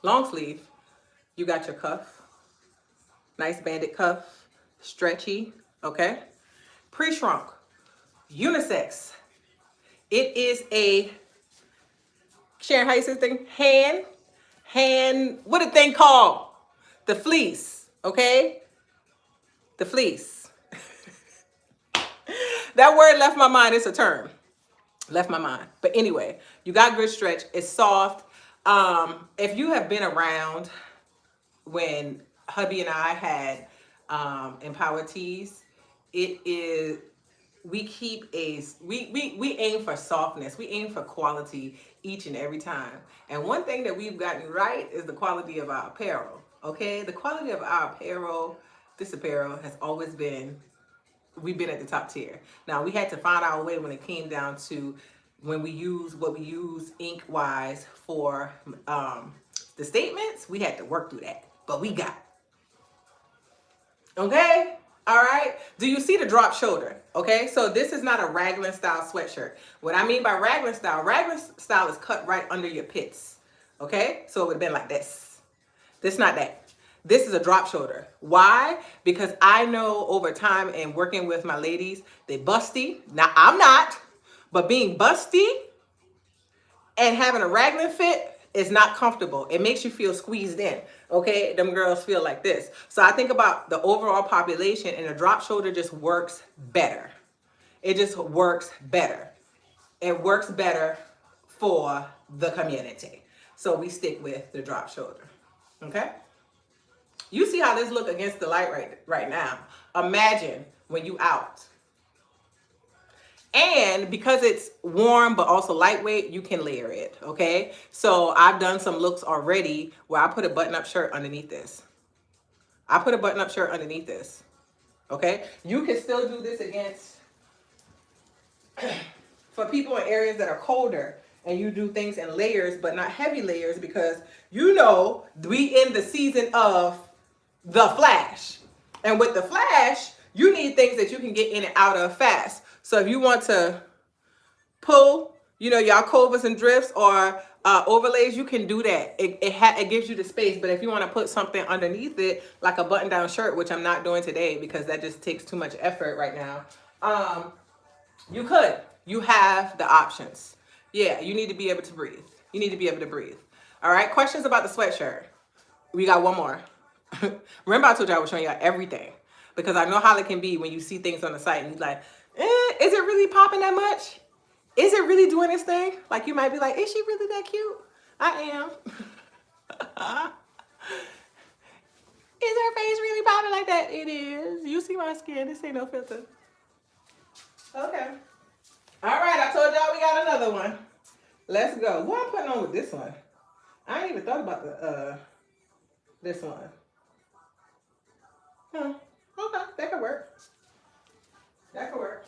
long sleeve. You got your cuff. Nice banded cuff. Stretchy, okay? Pre-shrunk. Unisex. It is a, Sharon, how you say this thing? What a thing called? The fleece, okay? The fleece. That word left my mind. It's a term. Left my mind. But anyway, you got good stretch. It's soft. If you have been around when hubby and I had Empowered Tees, it is, we aim for softness. We aim for quality each and every time. And one thing that we've gotten right is the quality of our apparel. Okay? The quality of our apparel, this apparel has always been, we've been at the top tier. Now, we had to find our way when it came down to when we use what we use ink wise for the statements. We had to work through that, but we got it. Okay? All right. Do you see the drop shoulder? Okay. So this is not a raglan style sweatshirt. What I mean by raglan style is cut right under your pits. Okay. So it would have been like this. This not that. This is a drop shoulder. Why? Because I know over time and working with my ladies, they busty. Now I'm not, but being busty and having a raglan fit is not comfortable. It makes you feel squeezed in. Okay, them girls feel like this. So I think about the overall population, and a drop shoulder just works better. It just works better. It works better for the community. So we stick with the drop shoulder. Okay? You see how this look against the light right now. Imagine when you out. And because it's warm but also lightweight, you can layer it, okay? So I've done some looks already where I put a button-up shirt underneath this. Okay? You can still do this against, for people in areas that are colder, and you do things in layers but not heavy layers, because you know we in the season of the flash. And with the flash, you need things that you can get in and out of fast. So if you want to pull, y'all covers and drifts or overlays, you can do that. It gives you the space. But if you want to put something underneath it, like a button-down shirt, which I'm not doing today because that just takes too much effort right now, you could. You have the options. Yeah, you need to be able to breathe. You need to be able to breathe. All right, questions about the sweatshirt? We got one more. Remember I told you I was showing y'all everything because I know how it can be when you see things on the site and you're like, is it really popping that much? Is it really doing this thing? Like you might be like, is she really that cute? I am. Is her face really popping like that? It is. You see my skin. This ain't no filter. Okay. All right. I told y'all we got another one. Let's go. What I'm putting on with this one? I ain't even thought about this one. Okay. That could work. That could work.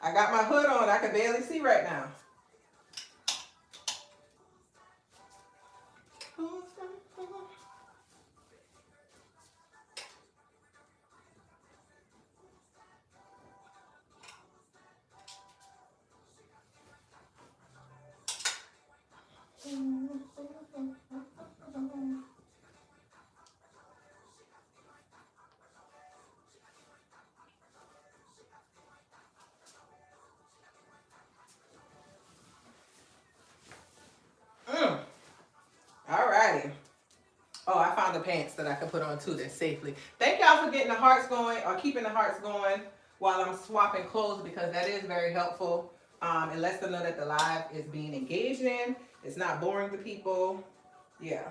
I got my hood on. I can barely see right now. All righty. Oh, I found the pants that I can put on too that's safely. Thank y'all for getting the hearts going or keeping the hearts going while I'm swapping clothes because that is very helpful. It lets them know that the live is being engaged in. It's not boring to people. Yeah.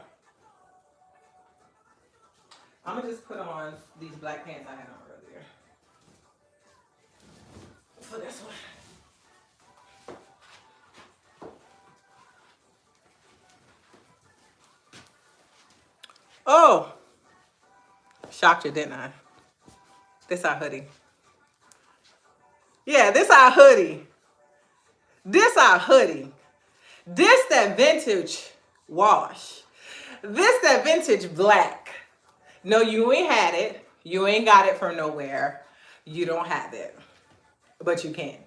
I'm going to just put on these black pants I had on earlier. For this one. Oh, shocked you, didn't I? This our hoodie. Yeah, this our hoodie. This our hoodie. This that vintage wash. This that vintage black. No, you ain't had it. You ain't got it from nowhere. You don't have it. But you can.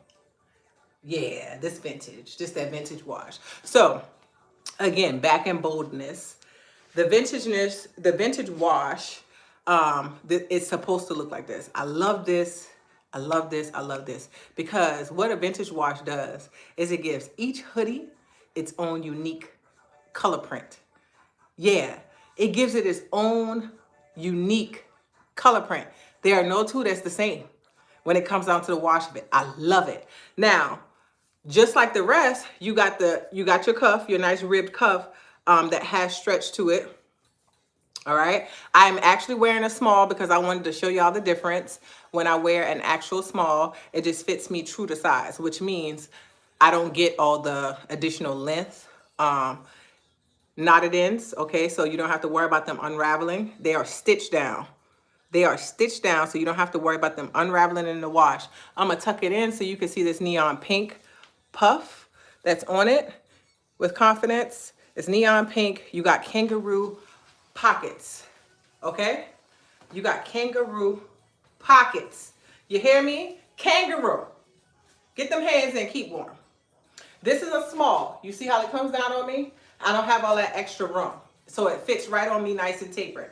Yeah, this vintage. This that vintage wash. So, again, back in boldness. The vintageness, the vintage wash, it's supposed to look like this. I love this. I love this. I love this. Because what a vintage wash does is it gives each hoodie its own unique color print. Yeah, it gives it its own unique color print. There are no two that's the same when it comes down to the wash of it. I love it. Now, just like the rest, you got your cuff, your nice ribbed cuff that has stretch to it. All right. I'm actually wearing a small because I wanted to show y'all the difference. When I wear an actual small, it just fits me true to size, which means I don't get all the additional length. Knotted ends, okay? So you don't have to worry about them unraveling. They are stitched down. They are stitched down, so you don't have to worry about them unraveling in the wash. I'm gonna tuck it in so you can see this neon pink puff that's on it with confidence. It's neon pink. You got kangaroo pockets, okay? You got kangaroo pockets. You hear me? Kangaroo. Get them hands in, keep warm. This is a small. You see how it comes down on me? I don't have all that extra room. So it fits right on me nice and tapered.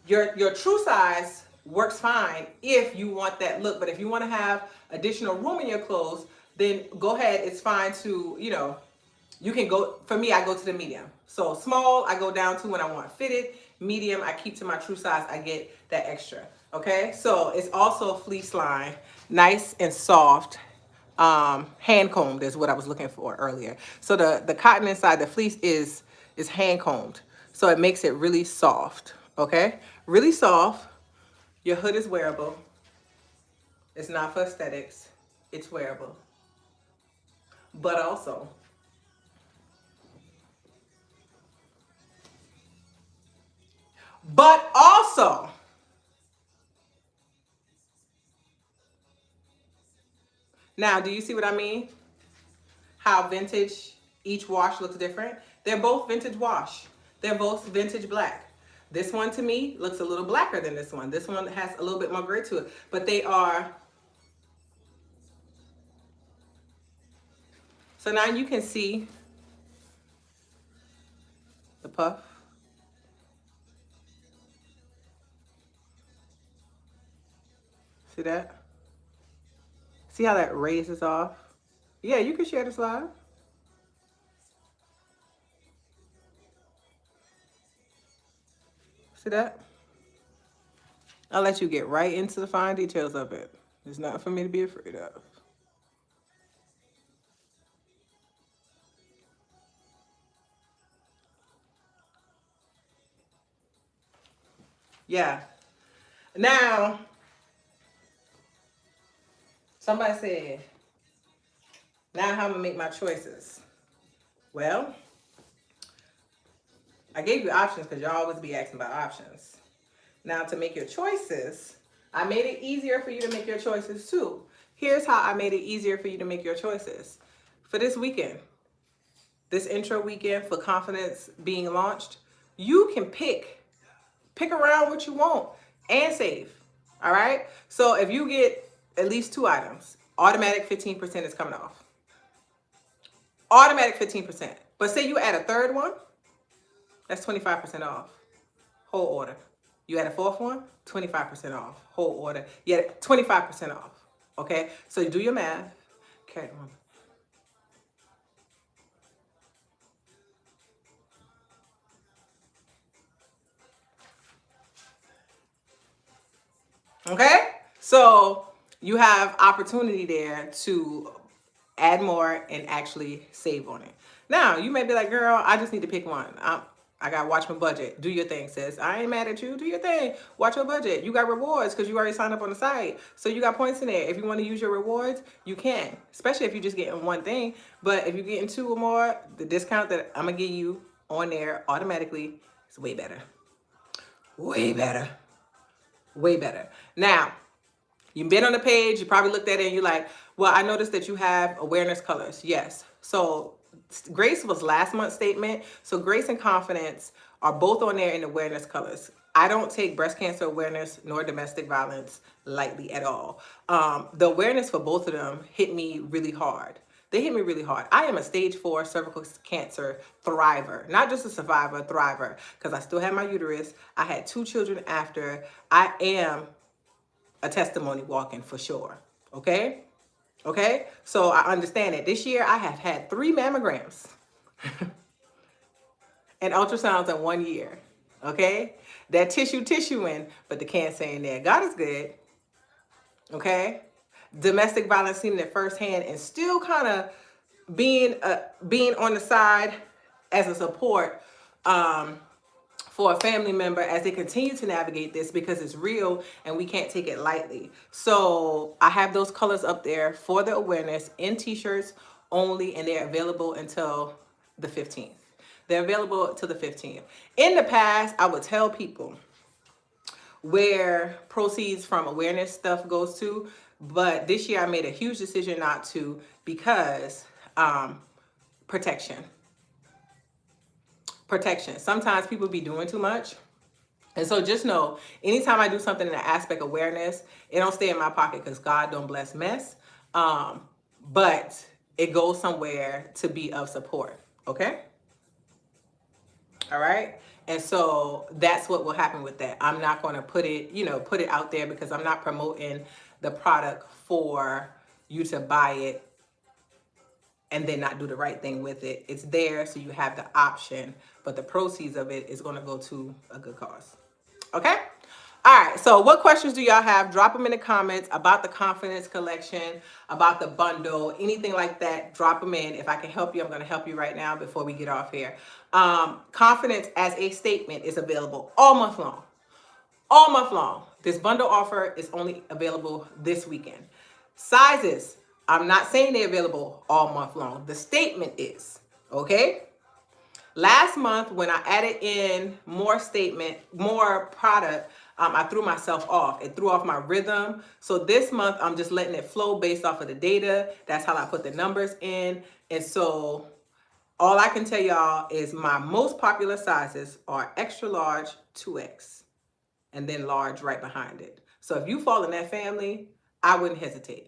Your true size works fine if you want that look. But if you want to have additional room in your clothes, then go ahead. It's fine to, you can go, for me, I go to the medium. So small, I go down to when I want fitted. Medium, I keep to my true size. I get that extra. Okay, so it's also fleece line, nice and soft. Hand combed is what I was looking for earlier. So the cotton inside the fleece is hand combed. So it makes it really soft. Okay, really soft. Your hood is wearable. It's not for aesthetics. It's wearable. But also, Now, do you see what I mean? How vintage, each wash looks different. They're both vintage wash. They're both vintage black. This one to me looks a little blacker than this one. This one has a little bit more grit to it, but they are. So now you can see the puff. See that? See how that raises off? Yeah, you can share this live. See that? I'll let you get right into the fine details of it. It's not for me to be afraid of. Yeah. Now, somebody said, now how I'm gonna make my choices. Well, I gave you options because y'all always be asking about options. Now to make your choices, I made it easier for you to make your choices too. Here's how I made it easier for you to make your choices. For this weekend, this intro weekend for confidence being launched, you can pick around what you want and save. All right. So if you get at least 2 items, automatic 15% is coming off. Automatic 15%. But say you add a third one, that's 25% off. Whole order. You add a fourth one, 25% off. Whole order. Yeah, 25% off. Okay? So you do your math. Carry on. Okay? So you have opportunity there to add more and actually save on it. Now, you may be like, girl, I just need to pick one. I got to watch my budget. Do your thing, sis. I ain't mad at you. Do your thing. Watch your budget. You got rewards because you already signed up on the site. So you got points in there. If you want to use your rewards, you can. Especially if you're just getting one thing. But if you're getting 2 or more, the discount that I'm going to give you on there automatically is way better. Way better. Way better. Now, you've been on the page. You probably looked at it and you're like, well, I noticed that you have awareness colors. Yes. So Grace was last month's statement. So Grace and Confidence are both on there in awareness colors. I don't take breast cancer awareness nor domestic violence lightly at all. The awareness for both of them hit me really hard. They hit me really hard. I am a stage 4 cervical cancer thriver, not just a survivor, thriver, because I still have my uterus. I had 2 children after. I am a testimony walking for sure. Okay? Okay? So I understand it. This year I have had 3 mammograms and ultrasounds in 1 year. Okay? That tissuing, but the cancer ain't there. God is good. Okay? Domestic violence seen it firsthand and still kind of being on the side as a support for a family member as they continue to navigate this, because it's real and we can't take it lightly. So I have those colors up there for the awareness in t-shirts only, and they're available until the 15th. They're available till the 15th. In the past, I would tell people where proceeds from awareness stuff goes to, but this year I made a huge decision not to, because protection. Sometimes people be doing too much. And so just know, anytime I do something in the aspect of awareness, it don't stay in my pocket because God don't bless mess. But it goes somewhere to be of support. Okay? All right? And so that's what will happen with that. I'm not going to put it out there, because I'm not promoting the product for you to buy it and then not do the right thing with it. It's there so you have the option, but the proceeds of it is going to go to a good cause. Okay? All right. So what questions do y'all have? Drop them in the comments about the Confidence Collection, about the bundle, anything like that. Drop them in. If I can help you, I'm going to help you right now before we get off here. Confidence as a statement is available all month long. All month long. This bundle offer is only available this weekend. Sizes, I'm not saying they're available all month long. The statement is, okay? Last month, when I added in more product, I threw myself off. It threw off my rhythm. So this month, I'm just letting it flow based off of the data. That's how I put the numbers in. And so all I can tell y'all is my most popular sizes are extra large, 2X, and then large right behind it. So if you fall in that family, I wouldn't hesitate.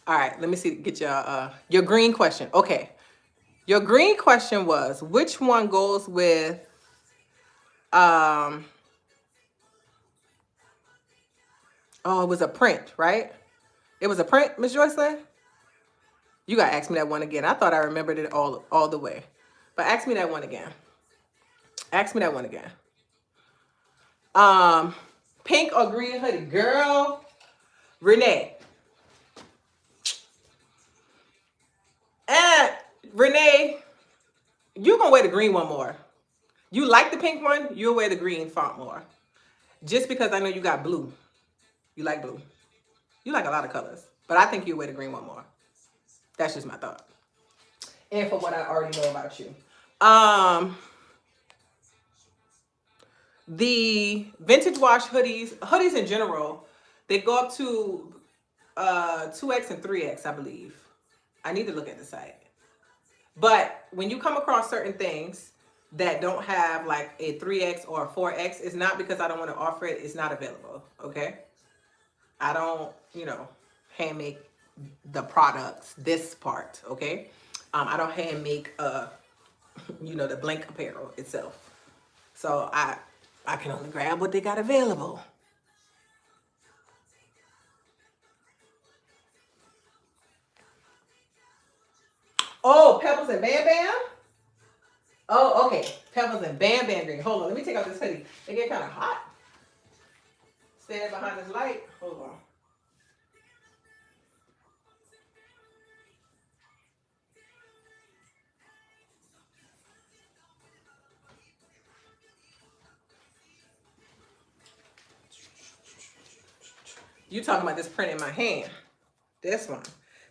All right, let me see, get your green question. Okay. Your green question was, which one goes with oh, it was a print, right? It was a print, Miss Joycelyn? You gotta ask me that one again. I thought I remembered it all the way. But ask me that one again. Ask me that one again. Pink or green hoodie? Girl, Renee. And Renee, you gonna wear the green one more. You like the pink one, you'll wear the green font more. Just because I know you got blue. You like blue. You like a lot of colors. But I think you'll wear the green one more. That's just my thought. And for what I already know about you. The vintage wash hoodies in general, they go up to 2X and 3X, I believe. I need to look at the site. But when you come across certain things that don't have like a 3X or a 4X, it's not because I don't want to offer it. It's not available, okay? I don't, hand make the products, this part, okay? I don't hand make, the blank apparel itself. So I can only grab what they got available. Oh, Pebbles and Bam Bam? Oh, okay. Pebbles and Bam Bam green. Hold on, let me take out this hoodie. They get kind of hot. Stand behind this light. Hold on. You talking about this print in my hand. This one.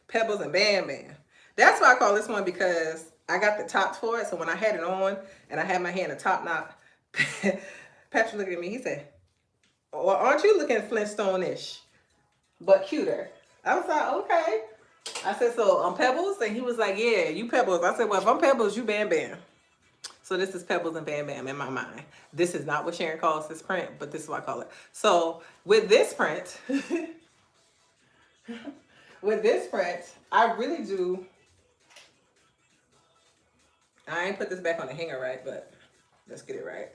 Pebbles and Bam Bam. That's why I call this one, because I got the tops for it. So when I had it on and I had my hand a top knot, Patrick looked at me. He said, well, aren't you looking Flintstone-ish, but cuter? I was like, okay. I said, so I'm Pebbles? And he was like, yeah, you Pebbles. I said, well, if I'm Pebbles, you Bam Bam. So this is Pebbles and Bam Bam in my mind. This is not what Sharon calls this print, but this is what I call it. So with this print, I really do. I ain't put this back on the hanger right, but let's get it right.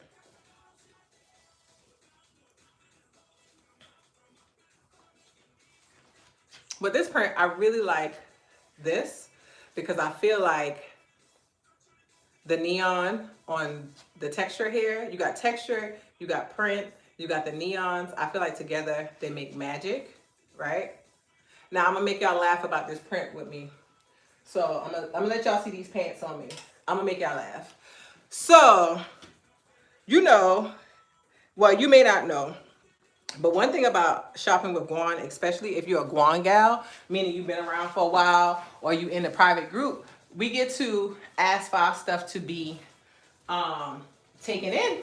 But this print, I really like this because I feel like the neon on the texture here, you got texture, you got print, you got the neons. I feel like together they make magic, right? Now I'm gonna make y'all laugh about this print with me. So I'm gonna let y'all see these pants on me. I'm gonna make y'all laugh. So, well, you may not know, but one thing about shopping with Guan, especially if you're a Guan gal, meaning you've been around for a while or you in a private group, we get to ask for our stuff to be taken in,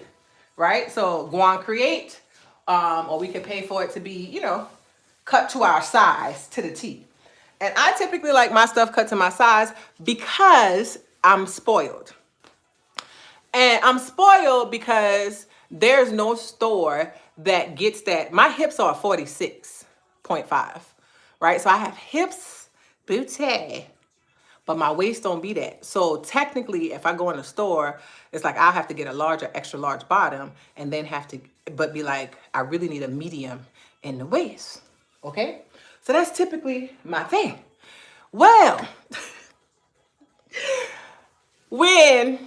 right? So Guan create, or we can pay for it to be, cut to our size to the T. And I typically like my stuff cut to my size because I'm spoiled. And I'm spoiled because there's no store that gets that. My hips are 46.5, right? So I have hips, booty, but my waist don't be that. So technically, if I go in a store, it's like I'll have to get a large or extra large bottom and then but be like, I really need a medium in the waist, okay? So that's typically my thing. Well, when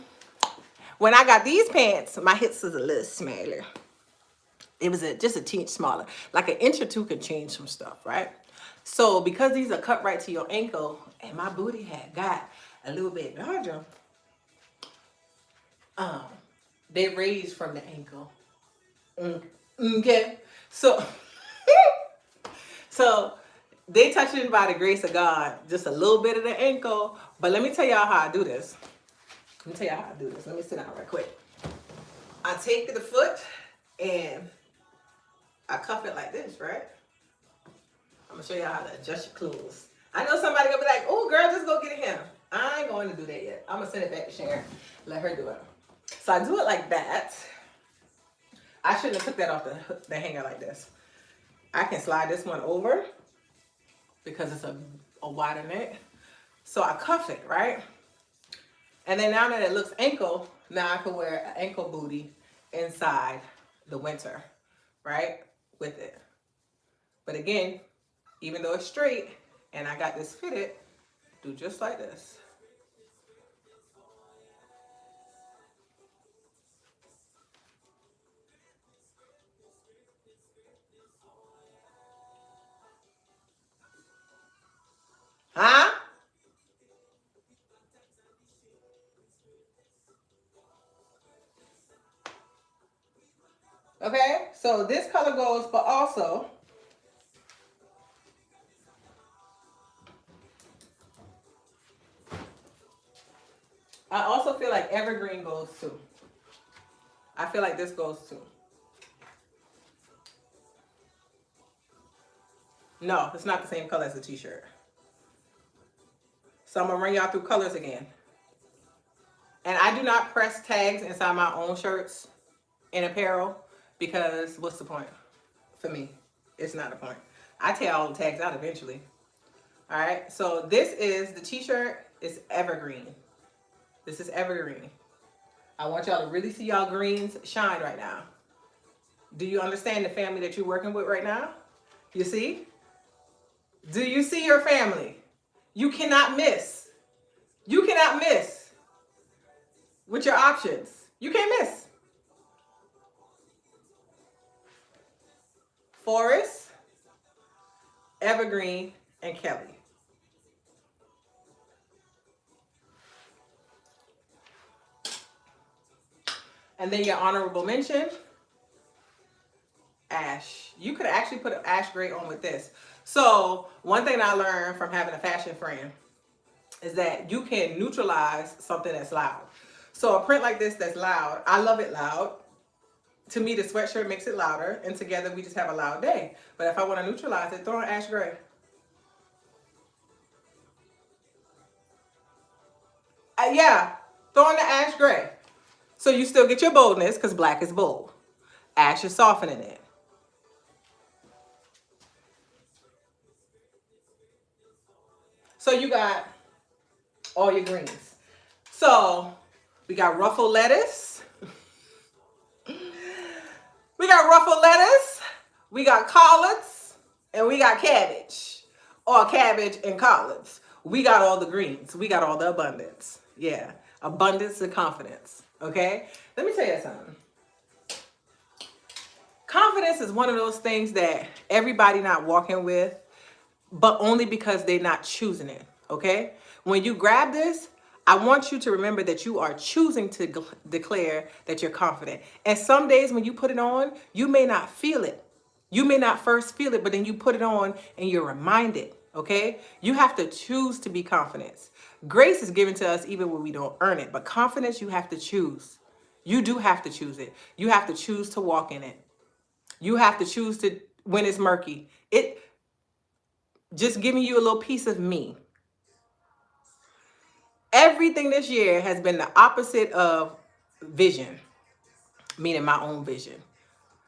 I got these pants, my hips was a little smaller. It was just a teeny smaller. Like an inch or two could change some stuff, right? So because these are cut right to your ankle, and my booty had got a little bit larger, they raised from the ankle. Okay. So, so they touching by the grace of God, just a little bit of the ankle. But let me tell y'all how I do this. Let me tell y'all how I do this. Let me sit down right quick. I take the foot and I cuff it like this, right? I'm gonna show y'all how to adjust your clothes. I know somebody gonna be like, "Oh, girl, just go get him." I ain't going to do that yet. I'm gonna send it back to Sharon. Let her do it. So I do it like that. I shouldn't have took that off the hanger like this. I can slide this one over because it's a wider neck. So I cuff it, right? And then now that it looks ankle, now I can wear an ankle booty inside the winter, right? With it. But again, even though it's straight and I got this fitted, do just like this. Huh? Okay, so this color goes, but also I also feel like evergreen goes too. I feel like this goes too. No, it's not the same color as the t-shirt. So I'm gonna run y'all through colors again. And I do not press tags inside my own shirts and apparel because what's the point? For me, it's not a point. I tear all the tags out eventually. All right, so this is the t-shirt. It's evergreen. This is evergreen. I want y'all to really see y'all greens shine right now. Do you understand the family that you're working with right now? You see? Do you see your family? You cannot miss. You cannot miss with your options. You can't miss. Forest, Evergreen, and Kelly. And then your honorable mention, ash. You could actually put an ash gray on with this. So one thing I learned from having a fashion friend is that you can neutralize something that's loud. So a print like this that's loud, I love it loud. To me, the sweatshirt makes it louder, and together we just have a loud day. But if I want to neutralize it, throw in ash gray. Yeah, throw in the ash gray. So you still get your boldness because black is bold. Ash is softening it. So you got all your greens. So we got ruffled lettuce. We got ruffled lettuce. We got collards. And we got cabbage. Or cabbage and collards. We got all the greens. We got all the abundance. Yeah. Abundance and confidence. Okay? Let me tell you something. Confidence is one of those things that everybody not walking with, but only because they're not choosing it. Okay? When you grab this, I want you to remember that you are choosing to declare that you're confident. And some days when you put it on, you may not feel it. You may not first feel it, but then you put it on and you're reminded, okay? You have to choose to be confident. Grace is given to us even when we don't earn it, but confidence you have to choose. You do have to choose it. You have to choose to walk in it. You have to choose to, when it's murky. It just giving you a little piece of me. Everything this year has been the opposite of vision, meaning my own vision.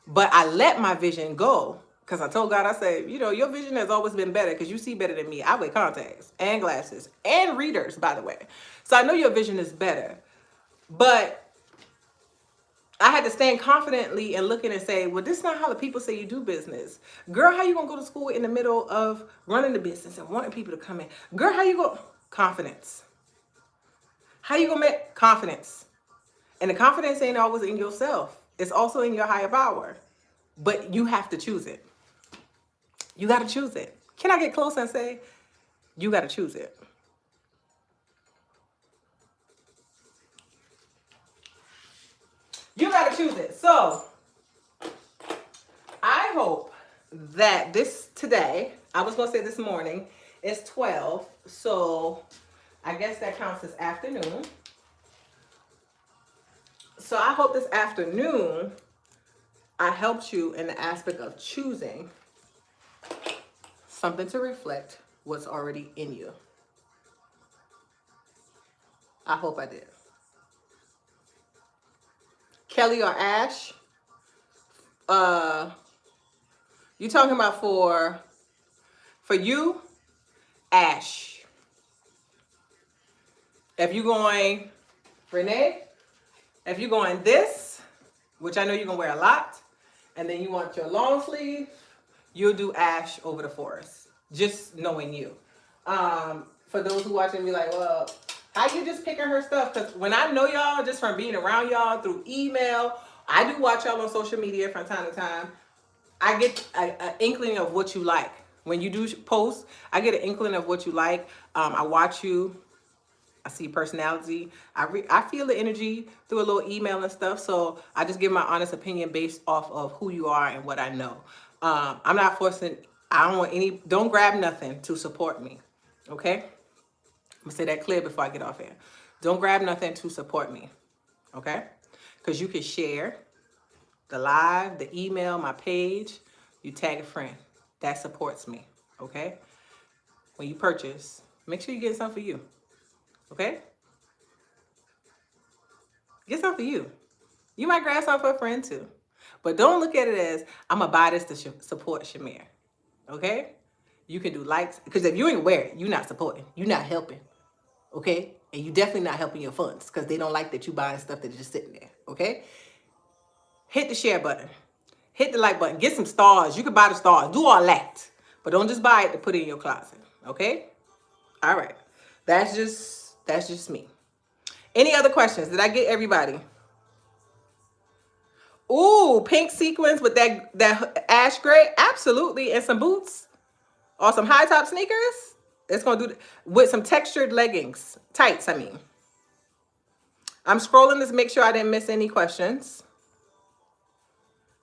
But I let my vision go because I told God, I said, you know, your vision has always been better because you see better than me. I wear contacts and glasses and readers, by the way. So I know your vision is better. But I had to stand confidently and looking and say, well, this is not how the people say you do business. Girl, how you going to go to school in the middle of running the business and wanting people to come in? Girl, how you go? Confidence. How you going to make confidence? And the confidence ain't always in yourself. It's also in your higher power. But you have to choose it. You got to choose it. Can I get close and say, you got to choose it? You got to choose it. So I hope that today, I was going to say this morning, it's 12. So I guess that counts as afternoon. So I hope this afternoon I helped you in the aspect of choosing something to reflect what's already in you. I hope I did. Kelly or Ash, you talking about for you, Ash. If you going, Renee, if you're going this, which I know you're gonna wear a lot, and then you want your long sleeve, you'll do Ash over the forest. Just knowing you. For those who watching, be like, well, how you just picking her stuff? Because when I know y'all, just from being around y'all through email, I do watch y'all on social media from time to time. I get an inkling of what you like. When you do post, I get an inkling of what you like. I watch you. I see personality. I feel the energy through a little email and stuff. So I just give my honest opinion based off of who you are and what I know. I'm not forcing. I don't want any. Don't grab nothing to support me. Okay. I'm gonna say that clear before I get off here. Don't grab nothing to support me. Okay. Because you can share the live, the email, my page. You tag a friend. That supports me. Okay. When you purchase, make sure you get something for you. Okay? Get something for you. You might grab something for a friend too. But don't look at it as, I'm going to buy this to support Shamir. Okay? You can do likes. Because if you ain't wear it, you're not supporting. You're not helping. Okay? And you definitely not helping your funds. Because they don't like that you buying stuff that's just sitting there. Okay? Hit the share button. Hit the like button. Get some stars. You can buy the stars. Do all that. But don't just buy it to put it in your closet. Okay? All right. That's just me. Any other questions? Did I get everybody? Ooh, pink sequins with that ash gray. Absolutely. And some boots or some high top sneakers. It's going to do with some textured leggings. Tights, I mean. I'm scrolling to make sure I didn't miss any questions.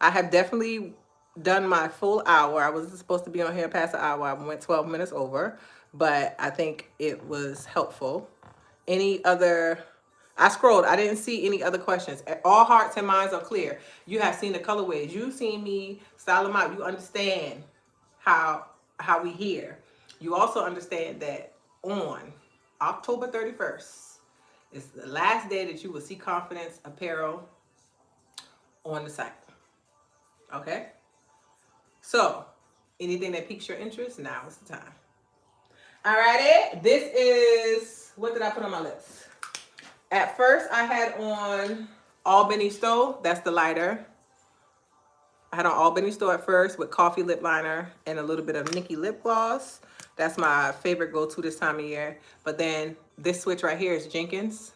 I have definitely done my full hour. I wasn't supposed to be on here past an hour. I went 12 minutes over. But I think it was helpful. Any other... I scrolled. I didn't see any other questions. All hearts and minds are clear. You have seen the colorways. You've seen me style them out. You understand how we hear. You also understand that on October 31st is the last day that you will see Confidence Apparel on the site. Okay? So, anything that piques your interest, now is the time. Alrighty. This is, what did I put on my lips? At first, I had on Albany Stowe. That's the lighter. I had on Albany Stowe at first with coffee lip liner and a little bit of Nikki lip gloss. That's my favorite go-to this time of year. But then this switch right here is Jenkins.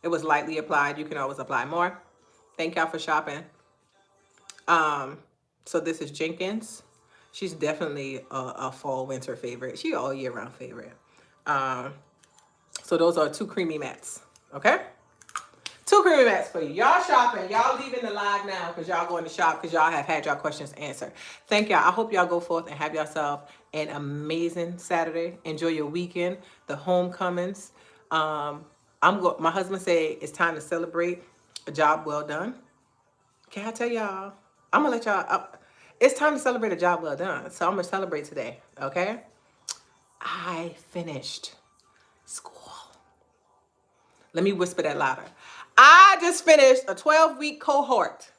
It was lightly applied. You can always apply more. Thank y'all for shopping. So this is Jenkins. She's definitely a fall winter favorite. She all year round favorite. So those are 2 creamy mattes, okay? 2 creamy mattes for you. Y'all shopping. Y'all leaving the live now because y'all going to shop because y'all have had y'all questions answered. Thank y'all. I hope y'all go forth and have yourself an amazing Saturday. Enjoy your weekend, the homecomings. My husband said it's time to celebrate a job well done. Can I tell y'all? I'm going to let y'all... it's time to celebrate a job well done. So I'm going to celebrate today, okay? I finished school. Let me whisper that louder. I just finished a 12-week cohort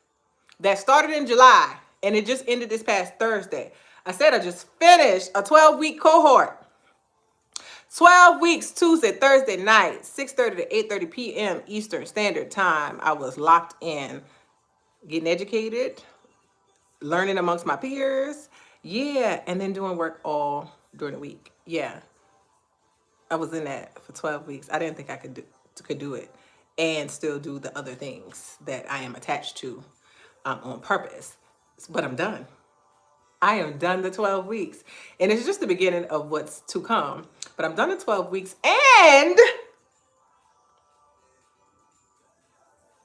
that started in July and it just ended this past Thursday. I said I just finished a 12-week cohort. 12 weeks, Tuesday, Thursday night, 6:30 to 8:30 p.m. Eastern Standard Time. I was locked in, getting educated, learning amongst my peers. Yeah, and then doing work all during the week. Yeah. I was in that for 12 weeks. I didn't think I could do it and still do the other things that I am attached to on purpose. But I'm done. I am done the 12 weeks. And it's just the beginning of what's to come. But I'm done the 12 weeks. And,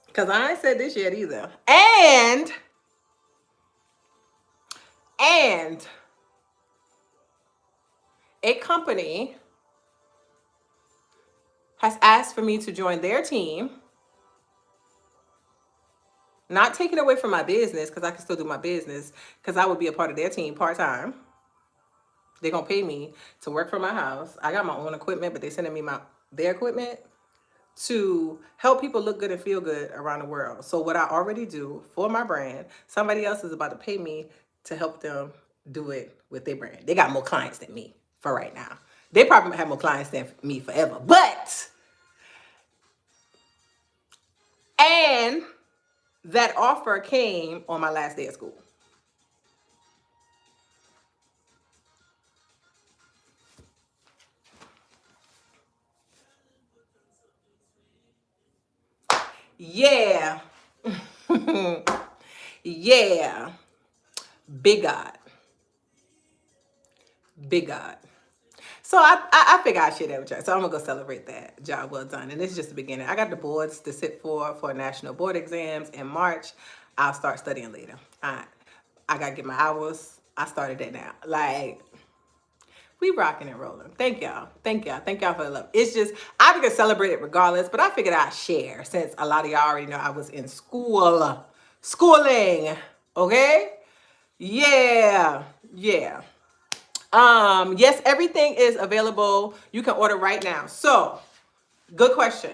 because I ain't said this yet either. And And a company has asked for me to join their team, not taking away from my business, because I can still do my business, because I would be a part of their team part-time. They're going to pay me to work from my house. I got my own equipment, but they're sending me their equipment to help people look good and feel good around the world. So what I already do for my brand, somebody else is about to pay me to help them do it with their brand. They got more clients than me for right now. They probably have more clients than me forever. And that offer came on my last day of school. Yeah. Yeah. Big God. Big God. So I figure I share that with y'all. So I'm gonna go celebrate that. Job well done. And this is just the beginning. I got the boards to sit for national board exams in March. I'll start studying later. I gotta get my hours. I started that now. Like, we rocking and rolling. Thank y'all. Thank y'all. Thank y'all for the love. It's just, I gonna celebrate it regardless, but I figured I'd share since a lot of y'all already know I was in schooling. Okay? Yeah. Yeah. Yes, everything is available. You can order right now. So, good question.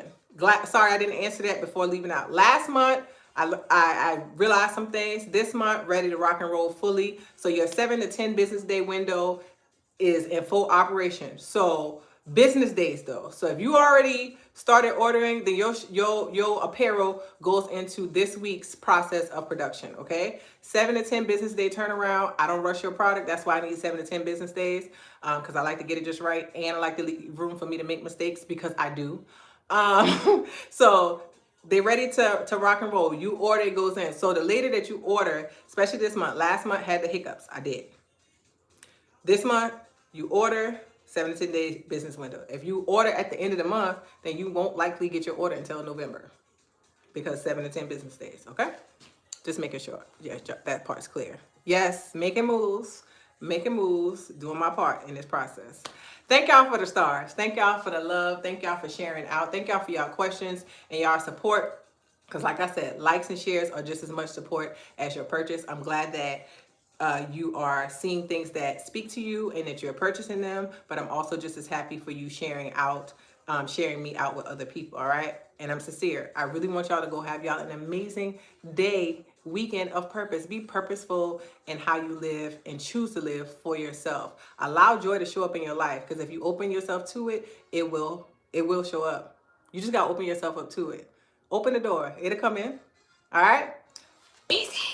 Sorry I didn't answer that before leaving out. Last month, I realized some things. This month, ready to rock and roll fully. So your 7 to 10 business day window is in full operation. So business days though. So if you already started ordering, then your apparel goes into this week's process of production. Okay, 7 to 10 business day turnaround. I don't rush your product. That's why I need 7 to 10 business days, because I like to get it just right, and I like to leave room for me to make mistakes, because I do. So they're ready to rock and roll. You order, it goes in. So the later that you order, especially this month, last month had the hiccups. I did. This month, you order, 7 to 10 days business window. If you order at the end of the month, then you won't likely get your order until November, because 7 to 10 business days, okay? Just making sure, yeah, that part's clear. Yes, making moves, doing my part in this process. Thank y'all for the stars. Thank y'all for the love. Thank y'all for sharing out. Thank y'all for y'all questions and y'all support. Because like I said, likes and shares are just as much support as your purchase. I'm glad that you are seeing things that speak to you and that you're purchasing them, but I'm also just as happy for you sharing me out with other people, all right? And I'm sincere. I really want y'all to go have y'all an amazing day, weekend of purpose. Be purposeful in how you live and choose to live for yourself. Allow joy to show up in your life, because if you open yourself to it, it will show up. You just gotta open yourself up to it. Open the door, it'll come in, all right? Peace.